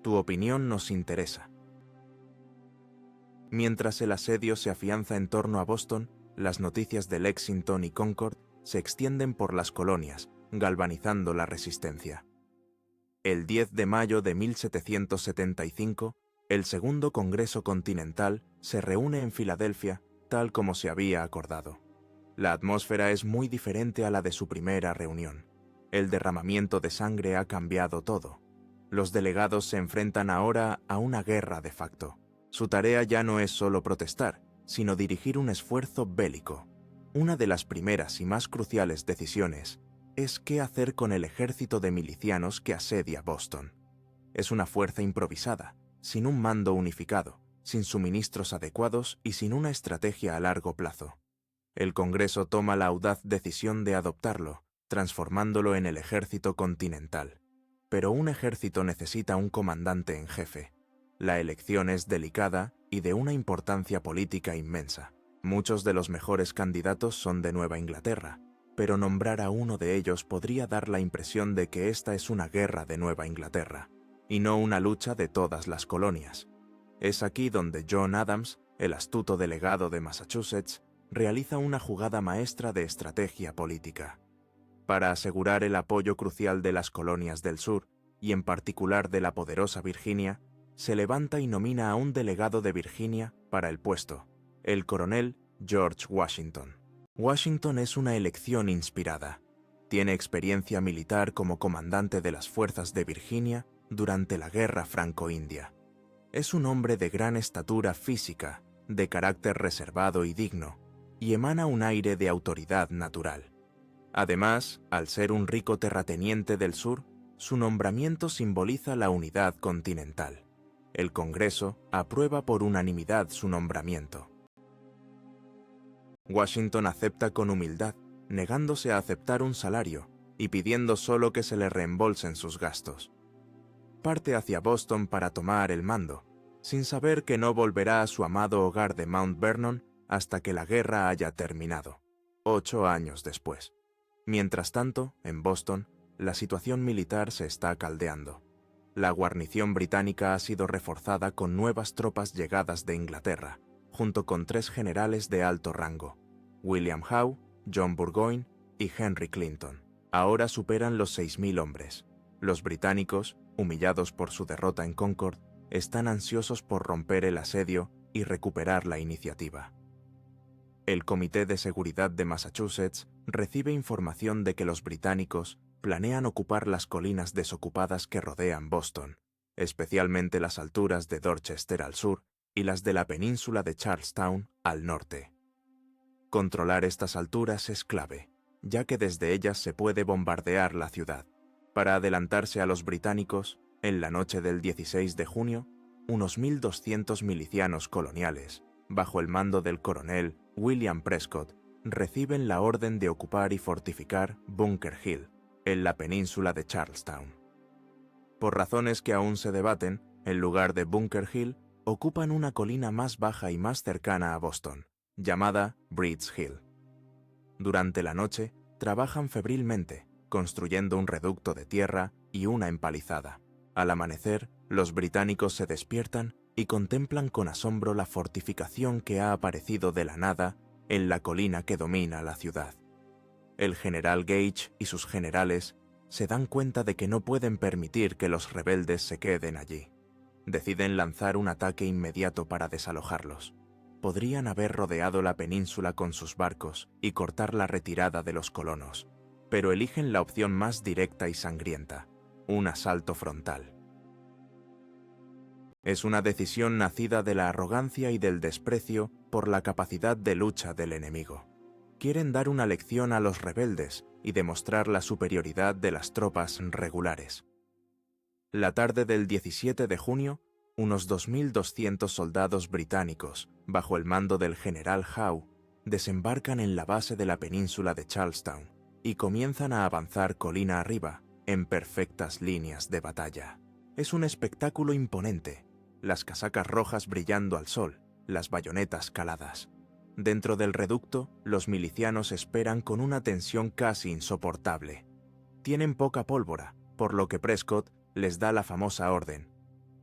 Tu opinión nos interesa. Mientras el asedio se afianza en torno a Boston, las noticias de Lexington y Concord se extienden por las colonias, galvanizando la resistencia. El 10 de mayo de 1775, el Segundo Congreso Continental se reúne en Filadelfia, tal como se había acordado. La atmósfera es muy diferente a la de su primera reunión. El derramamiento de sangre ha cambiado todo. Los delegados se enfrentan ahora a una guerra de facto. Su tarea ya no es solo protestar, sino dirigir un esfuerzo bélico. Una de las primeras y más cruciales decisiones es qué hacer con el ejército de milicianos que asedia Boston. Es una fuerza improvisada, sin un mando unificado, sin suministros adecuados y sin una estrategia a largo plazo. El Congreso toma la audaz decisión de adoptarlo, transformándolo en el ejército continental. Pero un ejército necesita un comandante en jefe. La elección es delicada y de una importancia política inmensa. Muchos de los mejores candidatos son de Nueva Inglaterra, pero nombrar a uno de ellos podría dar la impresión de que esta es una guerra de Nueva Inglaterra, y no una lucha de todas las colonias. Es aquí donde John Adams, el astuto delegado de Massachusetts, realiza una jugada maestra de estrategia política. Para asegurar el apoyo crucial de las colonias del sur, y en particular de la poderosa Virginia, se levanta y nomina a un delegado de Virginia para el puesto, el coronel George Washington. Washington es una elección inspirada. Tiene experiencia militar como comandante de las fuerzas de Virginia durante la Guerra Franco-India. Es un hombre de gran estatura física, de carácter reservado y digno, y emana un aire de autoridad natural. Además, al ser un rico terrateniente del sur, su nombramiento simboliza la unidad continental. El Congreso aprueba por unanimidad su nombramiento. Washington acepta con humildad, negándose a aceptar un salario y pidiendo solo que se le reembolsen sus gastos. Parte hacia Boston para tomar el mando, sin saber que no volverá a su amado hogar de Mount Vernon hasta que la guerra haya terminado, 8 años después. Mientras tanto, en Boston, la situación militar se está caldeando. La guarnición británica ha sido reforzada con nuevas tropas llegadas de Inglaterra, junto con 3 generales de alto rango, William Howe, John Burgoyne y Henry Clinton. Ahora superan los 6.000 hombres. Los británicos, humillados por su derrota en Concord, están ansiosos por romper el asedio y recuperar la iniciativa. El Comité de Seguridad de Massachusetts recibe información de que los británicos planean ocupar las colinas desocupadas que rodean Boston, especialmente las alturas de Dorchester al sur y las de la península de Charlestown al norte. Controlar estas alturas es clave, ya que desde ellas se puede bombardear la ciudad. Para adelantarse a los británicos, en la noche del 16 de junio, unos 1.200 milicianos coloniales, bajo el mando del coronel William Prescott, reciben la orden de ocupar y fortificar Bunker Hill, en la península de Charlestown. Por razones que aún se debaten, en lugar de Bunker Hill, ocupan una colina más baja y más cercana a Boston, llamada Bridge Hill. Durante la noche, trabajan febrilmente, construyendo un reducto de tierra y una empalizada. Al amanecer, los británicos se despiertan y contemplan con asombro la fortificación que ha aparecido de la nada en la colina que domina la ciudad. El general Gage y sus generales se dan cuenta de que no pueden permitir que los rebeldes se queden allí. Deciden lanzar un ataque inmediato para desalojarlos. Podrían haber rodeado la península con sus barcos y cortar la retirada de los colonos, pero eligen la opción más directa y sangrienta, un asalto frontal. Es una decisión nacida de la arrogancia y del desprecio por la capacidad de lucha del enemigo. Quieren dar una lección a los rebeldes y demostrar la superioridad de las tropas regulares. La tarde del 17 de junio, unos 2.200 soldados británicos, bajo el mando del general Howe, desembarcan en la base de la península de Charlestown y comienzan a avanzar colina arriba, en perfectas líneas de batalla. Es un espectáculo imponente, las casacas rojas brillando al sol, las bayonetas caladas. Dentro del reducto, los milicianos esperan con una tensión casi insoportable. Tienen poca pólvora, por lo que Prescott les da la famosa orden: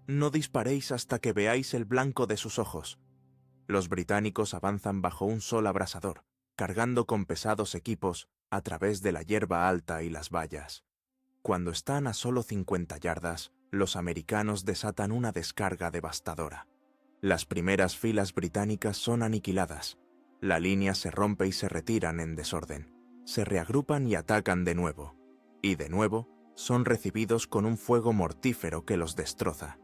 «No disparéis hasta que veáis el blanco de sus ojos». Los británicos avanzan bajo un sol abrasador, cargando con pesados equipos a través de la hierba alta y las vallas. Cuando están a solo 50 yardas, los americanos desatan una descarga devastadora. Las primeras filas británicas son aniquiladas. La línea se rompe y se retiran en desorden. Se reagrupan y atacan de nuevo. Y de nuevo, son recibidos con un fuego mortífero que los destroza.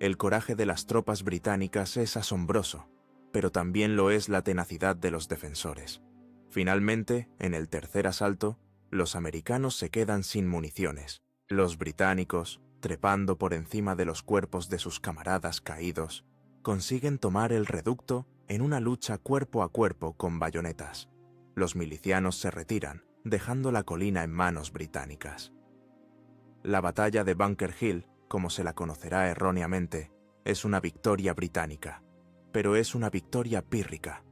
El coraje de las tropas británicas es asombroso, pero también lo es la tenacidad de los defensores. Finalmente, en el tercer asalto, los americanos se quedan sin municiones. Los británicos, trepando por encima de los cuerpos de sus camaradas caídos, consiguen tomar el reducto en una lucha cuerpo a cuerpo con bayonetas. Los milicianos se retiran, dejando la colina en manos británicas. La batalla de Bunker Hill como se la conocerá erróneamente, es una victoria británica, pero es una victoria pírrica.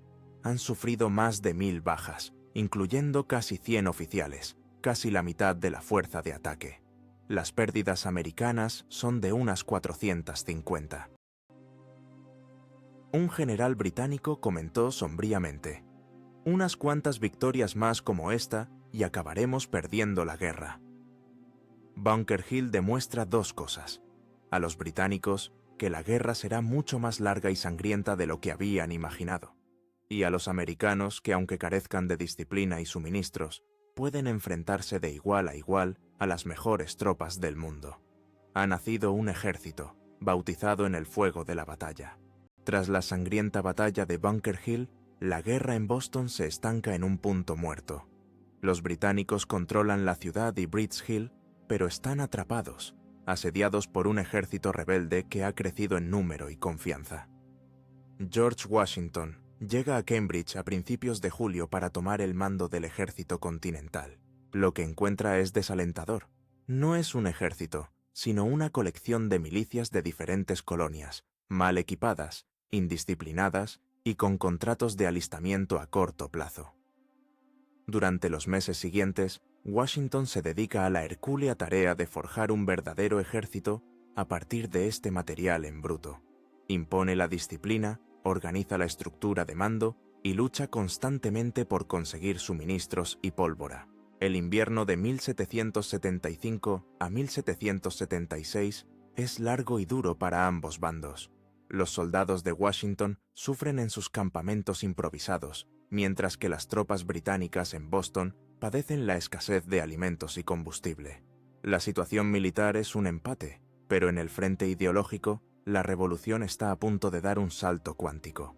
Han sufrido más de 1000 bajas, incluyendo casi 100 oficiales, casi la mitad de la fuerza de ataque. Las pérdidas americanas son de unas 450. Un general británico comentó sombríamente: «Unas cuantas victorias más como esta y acabaremos perdiendo la guerra». Bunker Hill demuestra dos cosas: a los británicos que la guerra será mucho más larga y sangrienta de lo que habían imaginado, y a los americanos que, aunque carezcan de disciplina y suministros, pueden enfrentarse de igual a igual a las mejores tropas del mundo. Ha nacido un ejército, bautizado en el fuego de la batalla. Tras la sangrienta batalla de Bunker Hill, la guerra en Boston se estanca en un punto muerto. Los británicos controlan la ciudad y Bridge Hill, pero están atrapados, asediados por un ejército rebelde que ha crecido en número y confianza. George Washington llega a Cambridge a principios de julio para tomar el mando del ejército continental. Lo que encuentra es desalentador. No es un ejército, sino una colección de milicias de diferentes colonias, mal equipadas, indisciplinadas y con contratos de alistamiento a corto plazo. Durante los meses siguientes, Washington se dedica a la hercúlea tarea de forjar un verdadero ejército a partir de este material en bruto. Impone la disciplina, organiza la estructura de mando y lucha constantemente por conseguir suministros y pólvora. El invierno de 1775 a 1776 es largo y duro para ambos bandos. Los soldados de Washington sufren en sus campamentos improvisados, mientras que las tropas británicas en Boston padecen la escasez de alimentos y combustible. La situación militar es un empate, pero en el frente ideológico, la revolución está a punto de dar un salto cuántico.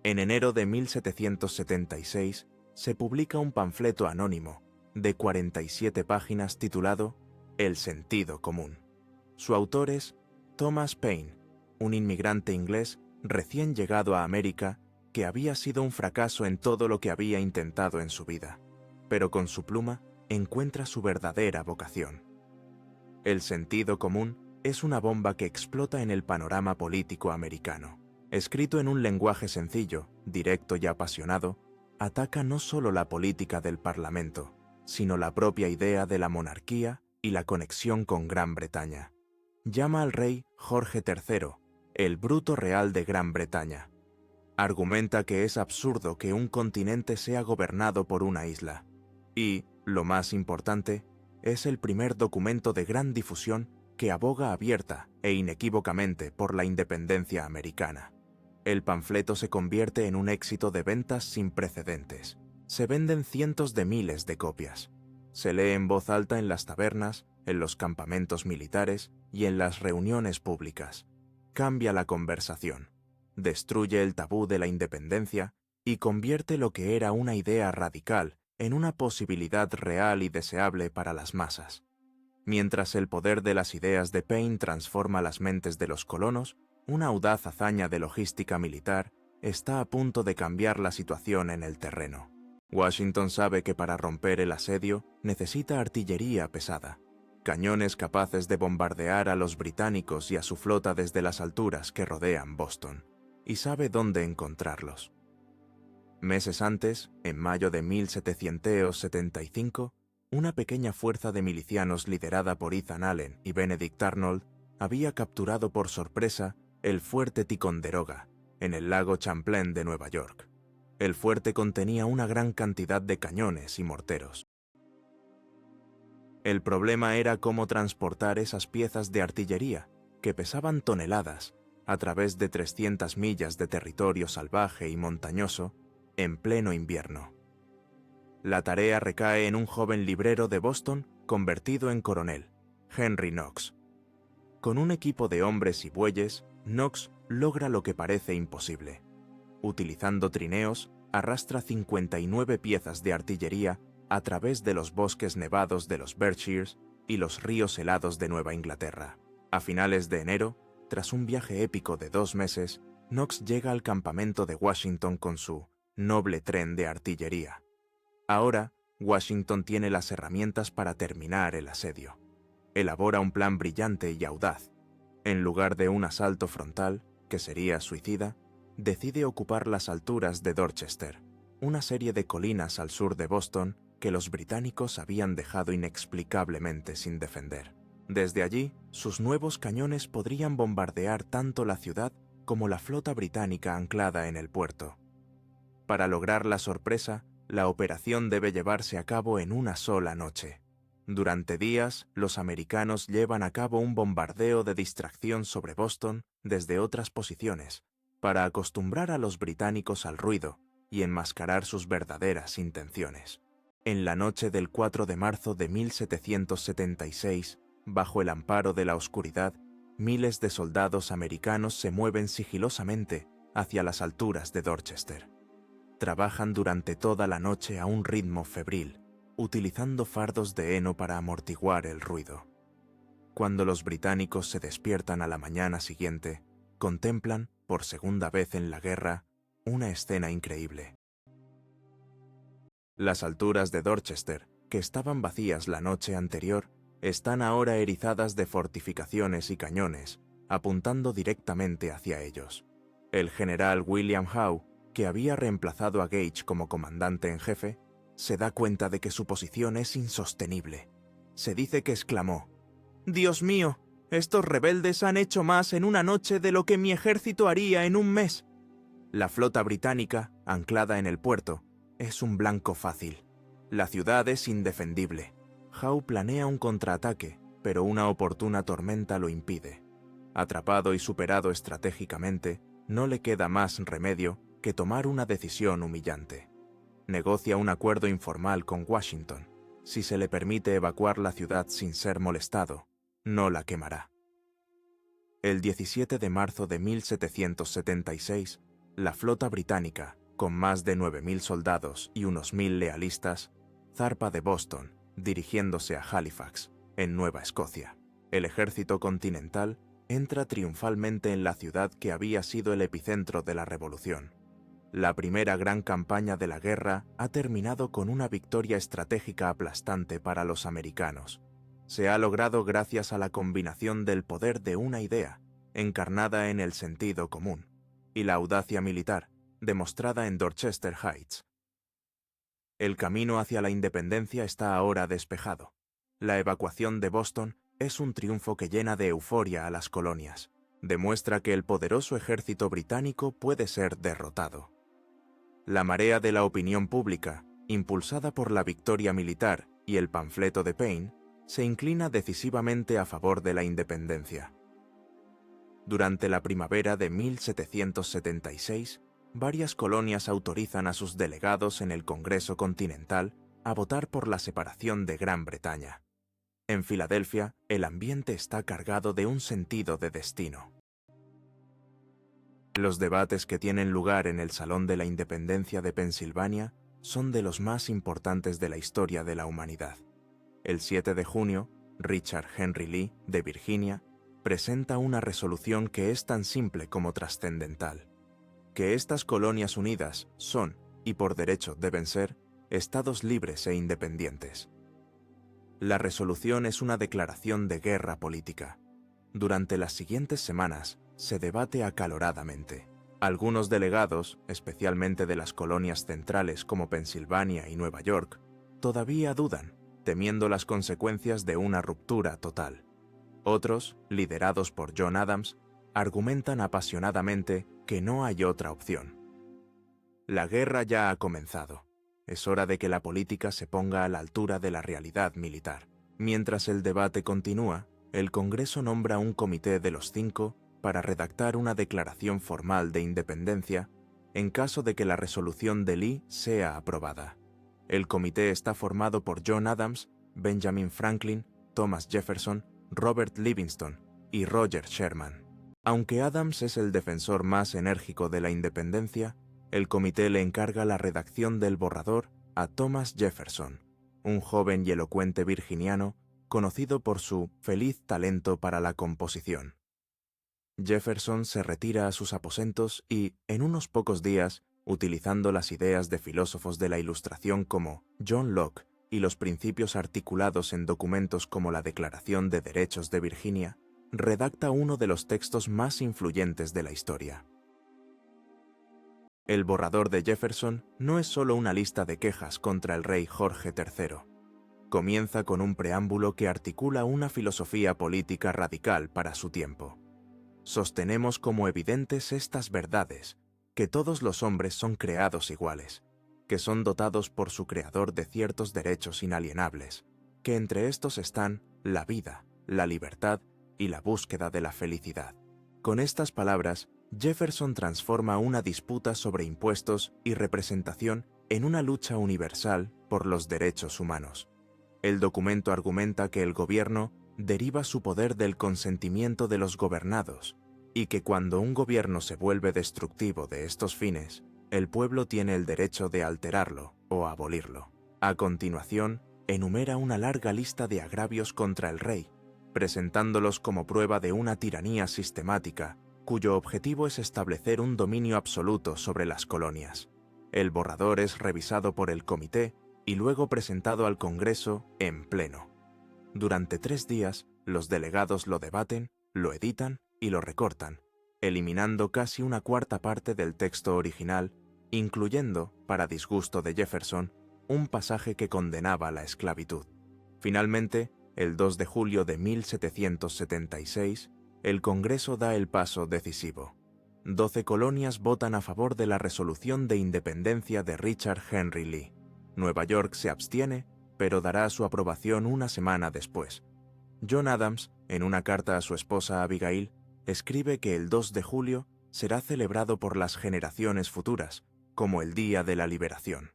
En enero de 1776 se publica un panfleto anónimo de 47 páginas titulado El sentido común. Su autor es Thomas Paine, un inmigrante inglés recién llegado a América que había sido un fracaso en todo lo que había intentado en su vida, pero con su pluma encuentra su verdadera vocación. El sentido común es una bomba que explota en el panorama político americano. Escrito en un lenguaje sencillo, directo y apasionado, ataca no solo la política del Parlamento, sino la propia idea de la monarquía y la conexión con Gran Bretaña. Llama al rey Jorge III, el bruto real de Gran Bretaña. Argumenta que es absurdo que un continente sea gobernado por una isla. Y, lo más importante, es el primer documento de gran difusión que aboga abierta e inequívocamente por la independencia americana. El panfleto se convierte en un éxito de ventas sin precedentes. Se venden cientos de miles de copias. Se lee en voz alta en las tabernas, en los campamentos militares y en las reuniones públicas. Cambia la conversación, destruye el tabú de la independencia y convierte lo que era una idea radical en una posibilidad real y deseable para las masas. Mientras el poder de las ideas de Paine transforma las mentes de los colonos, una audaz hazaña de logística militar está a punto de cambiar la situación en el terreno. Washington sabe que para romper el asedio necesita artillería pesada, cañones capaces de bombardear a los británicos y a su flota desde las alturas que rodean Boston, y sabe dónde encontrarlos. Meses antes, en mayo de 1775, una pequeña fuerza de milicianos liderada por Ethan Allen y Benedict Arnold había capturado por sorpresa el fuerte Ticonderoga, en el lago Champlain de Nueva York. El fuerte contenía una gran cantidad de cañones y morteros. El problema era cómo transportar esas piezas de artillería, que pesaban toneladas, a través de 300 millas de territorio salvaje y montañoso, en pleno invierno. La tarea recae en un joven librero de Boston convertido en coronel, Henry Knox. Con un equipo de hombres y bueyes, Knox logra lo que parece imposible. Utilizando trineos, arrastra 59 piezas de artillería a través de los bosques nevados de los Berkshires y los ríos helados de Nueva Inglaterra. A finales de enero, tras un viaje épico de 2 meses, Knox llega al campamento de Washington con su noble tren de artillería. Ahora, Washington tiene las herramientas para terminar el asedio. elabora un plan brillante y audaz. En lugar de un asalto frontal, que sería suicida, decide ocupar las alturas de Dorchester, una serie de colinas al sur de Boston que los británicos habían dejado inexplicablemente sin defender. Desde allí, sus nuevos cañones podrían bombardear tanto la ciudad como la flota británica anclada en el puerto. Para lograr la sorpresa, la operación debe llevarse a cabo en una sola noche. Durante días, los americanos llevan a cabo un bombardeo de distracción sobre Boston desde otras posiciones, para acostumbrar a los británicos al ruido y enmascarar sus verdaderas intenciones. En la noche del 4 de marzo de 1776, bajo el amparo de la oscuridad, miles de soldados americanos se mueven sigilosamente hacia las alturas de Dorchester. Trabajan durante toda la noche a un ritmo febril, utilizando fardos de heno para amortiguar el ruido. Cuando los británicos se despiertan a la mañana siguiente, contemplan, por segunda vez en la guerra, una escena increíble. Las alturas de Dorchester, que estaban vacías la noche anterior, están ahora erizadas de fortificaciones y cañones, apuntando directamente hacia ellos. El general William Howe, que había reemplazado a Gage como comandante en jefe, se da cuenta de que su posición es insostenible. Se dice que exclamó: «¡Dios mío! Estos rebeldes han hecho más en una noche de lo que mi ejército haría en un mes». La flota británica, anclada en el puerto, es un blanco fácil. La ciudad es indefendible. Howe planea un contraataque, pero una oportuna tormenta lo impide. Atrapado y superado estratégicamente, no le queda más remedio que tomar una decisión humillante. Negocia un acuerdo informal con Washington. Si se le permite evacuar la ciudad sin ser molestado, no la quemará. El 17 de marzo de 1776, la flota británica, con más de 9.000 soldados y unos 1.000 lealistas, zarpa de Boston, dirigiéndose a Halifax, en Nueva Escocia. El ejército continental entra triunfalmente en la ciudad que había sido el epicentro de la revolución. La primera gran campaña de la guerra ha terminado con una victoria estratégica aplastante para los americanos. Se ha logrado gracias a la combinación del poder de una idea, encarnada en el sentido común, y la audacia militar, demostrada en Dorchester Heights. El camino hacia la independencia está ahora despejado. La evacuación de Boston es un triunfo que llena de euforia a las colonias. Demuestra que el poderoso ejército británico puede ser derrotado. La marea de la opinión pública, impulsada por la victoria militar y el panfleto de Paine, se inclina decisivamente a favor de la independencia. Durante la primavera de 1776, varias colonias autorizan a sus delegados en el Congreso Continental a votar por la separación de Gran Bretaña. En Filadelfia, el ambiente está cargado de un sentido de destino. Los debates que tienen lugar en el Salón de la Independencia de Pensilvania son de los más importantes de la historia de la humanidad. El 7 de junio, Richard Henry Lee, de Virginia, presenta una resolución que es tan simple como trascendental: que estas colonias unidas son, y por derecho deben ser, estados libres e independientes. La resolución es una declaración de guerra política. Durante las siguientes semanas, se debate acaloradamente. Algunos delegados, especialmente de las colonias centrales como Pensilvania y Nueva York, todavía dudan, temiendo las consecuencias de una ruptura total. Otros, liderados por John Adams, argumentan apasionadamente que no hay otra opción. La guerra ya ha comenzado. Es hora de que la política se ponga a la altura de la realidad militar. Mientras el debate continúa, el Congreso nombra un comité de los 5 para redactar una declaración formal de independencia en caso de que la resolución de Lee sea aprobada. El comité está formado por John Adams, Benjamin Franklin, Thomas Jefferson, Robert Livingston y Roger Sherman. Aunque Adams es el defensor más enérgico de la independencia, el comité le encarga la redacción del borrador a Thomas Jefferson, un joven y elocuente virginiano conocido por su feliz talento para la composición. Jefferson se retira a sus aposentos y, en unos pocos días, utilizando las ideas de filósofos de la Ilustración como John Locke y los principios articulados en documentos como la Declaración de Derechos de Virginia, redacta uno de los textos más influyentes de la historia. El borrador de Jefferson no es solo una lista de quejas contra el rey Jorge III. Comienza con un preámbulo que articula una filosofía política radical para su tiempo. Sostenemos como evidentes estas verdades, que todos los hombres son creados iguales, que son dotados por su Creador de ciertos derechos inalienables, que entre estos están la vida, la libertad y la búsqueda de la felicidad. Con estas palabras, Jefferson transforma una disputa sobre impuestos y representación en una lucha universal por los derechos humanos. El documento argumenta que el gobierno deriva su poder del consentimiento de los gobernados y que cuando un gobierno se vuelve destructivo de estos fines, el pueblo tiene el derecho de alterarlo o abolirlo. A continuación, enumera una larga lista de agravios contra el rey, presentándolos como prueba de una tiranía sistemática, cuyo objetivo es establecer un dominio absoluto sobre las colonias. El borrador es revisado por el comité y luego presentado al Congreso en pleno. Durante 3 días, los delegados lo debaten, lo editan y lo recortan, eliminando casi una cuarta parte del texto original, incluyendo, para disgusto de Jefferson, un pasaje que condenaba la esclavitud. Finalmente, el 2 de julio de 1776, el Congreso da el paso decisivo. 12 colonias votan a favor de la resolución de independencia de Richard Henry Lee. Nueva York se abstiene, pero dará su aprobación una semana después. John Adams, en una carta a su esposa Abigail, escribe que el 2 de julio será celebrado por las generaciones futuras como el Día de la Liberación.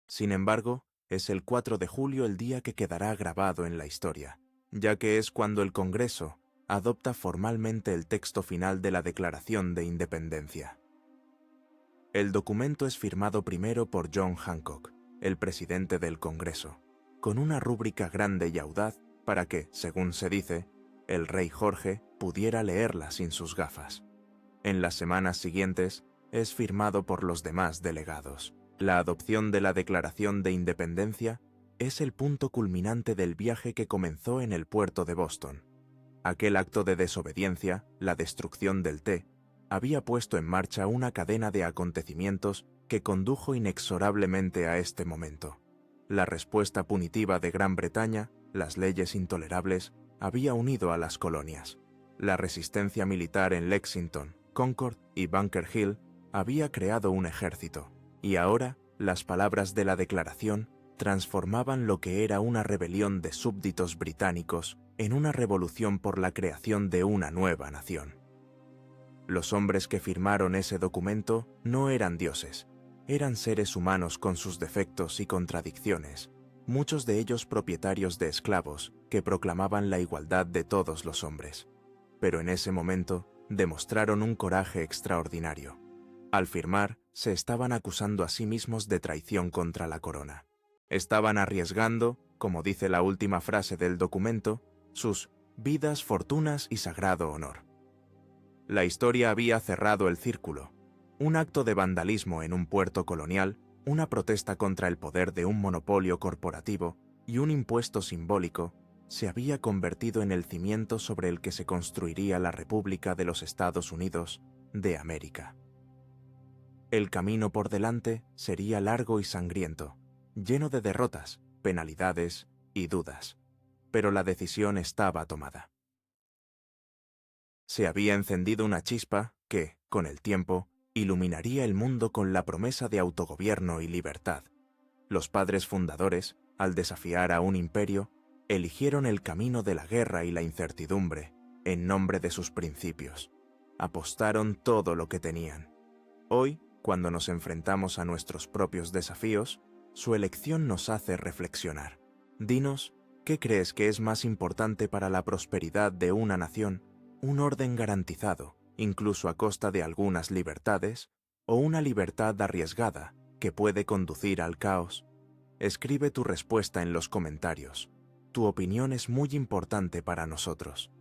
Sin embargo, es el 4 de julio el día que quedará grabado en la historia, ya que es cuando el Congreso adopta formalmente el texto final de la Declaración de Independencia. El documento es firmado primero por John Hancock, el presidente del Congreso, con una rúbrica grande y audaz para que, según se dice, el rey Jorge pudiera leerla sin sus gafas. En las semanas siguientes, es firmado por los demás delegados. La adopción de la Declaración de Independencia es el punto culminante del viaje que comenzó en el puerto de Boston. Aquel acto de desobediencia, la destrucción del té, había puesto en marcha una cadena de acontecimientos que condujo inexorablemente a este momento. La respuesta punitiva de Gran Bretaña, las leyes intolerables, había unido a las colonias. La resistencia militar en Lexington, Concord y Bunker Hill había creado un ejército, y ahora las palabras de la declaración transformaban lo que era una rebelión de súbditos británicos en una revolución por la creación de una nueva nación. Los hombres que firmaron ese documento no eran dioses, eran seres humanos con sus defectos y contradicciones, muchos de ellos propietarios de esclavos que proclamaban la igualdad de todos los hombres. Pero en ese momento demostraron un coraje extraordinario. Al firmar, se estaban acusando a sí mismos de traición contra la corona. Estaban arriesgando, como dice la última frase del documento, sus vidas, fortunas y sagrado honor. La historia había cerrado el círculo. Un acto de vandalismo en un puerto colonial, una protesta contra el poder de un monopolio corporativo y un impuesto simbólico se había convertido en el cimiento sobre el que se construiría la República de los Estados Unidos de América. El camino por delante sería largo y sangriento, lleno de derrotas, penalidades y dudas, pero la decisión estaba tomada. Se había encendido una chispa que, con el tiempo, iluminaría el mundo con la promesa de autogobierno y libertad. Los padres fundadores, al desafiar a un imperio, eligieron el camino de la guerra y la incertidumbre en nombre de sus principios. Apostaron todo lo que tenían. Hoy, cuando nos enfrentamos a nuestros propios desafíos, su elección nos hace reflexionar. Dinos, ¿qué crees que es más importante para la prosperidad de una nación? ¿Un orden garantizado, incluso a costa de algunas libertades, o una libertad arriesgada que puede conducir al caos? Escribe tu respuesta en los comentarios. Tu opinión es muy importante para nosotros.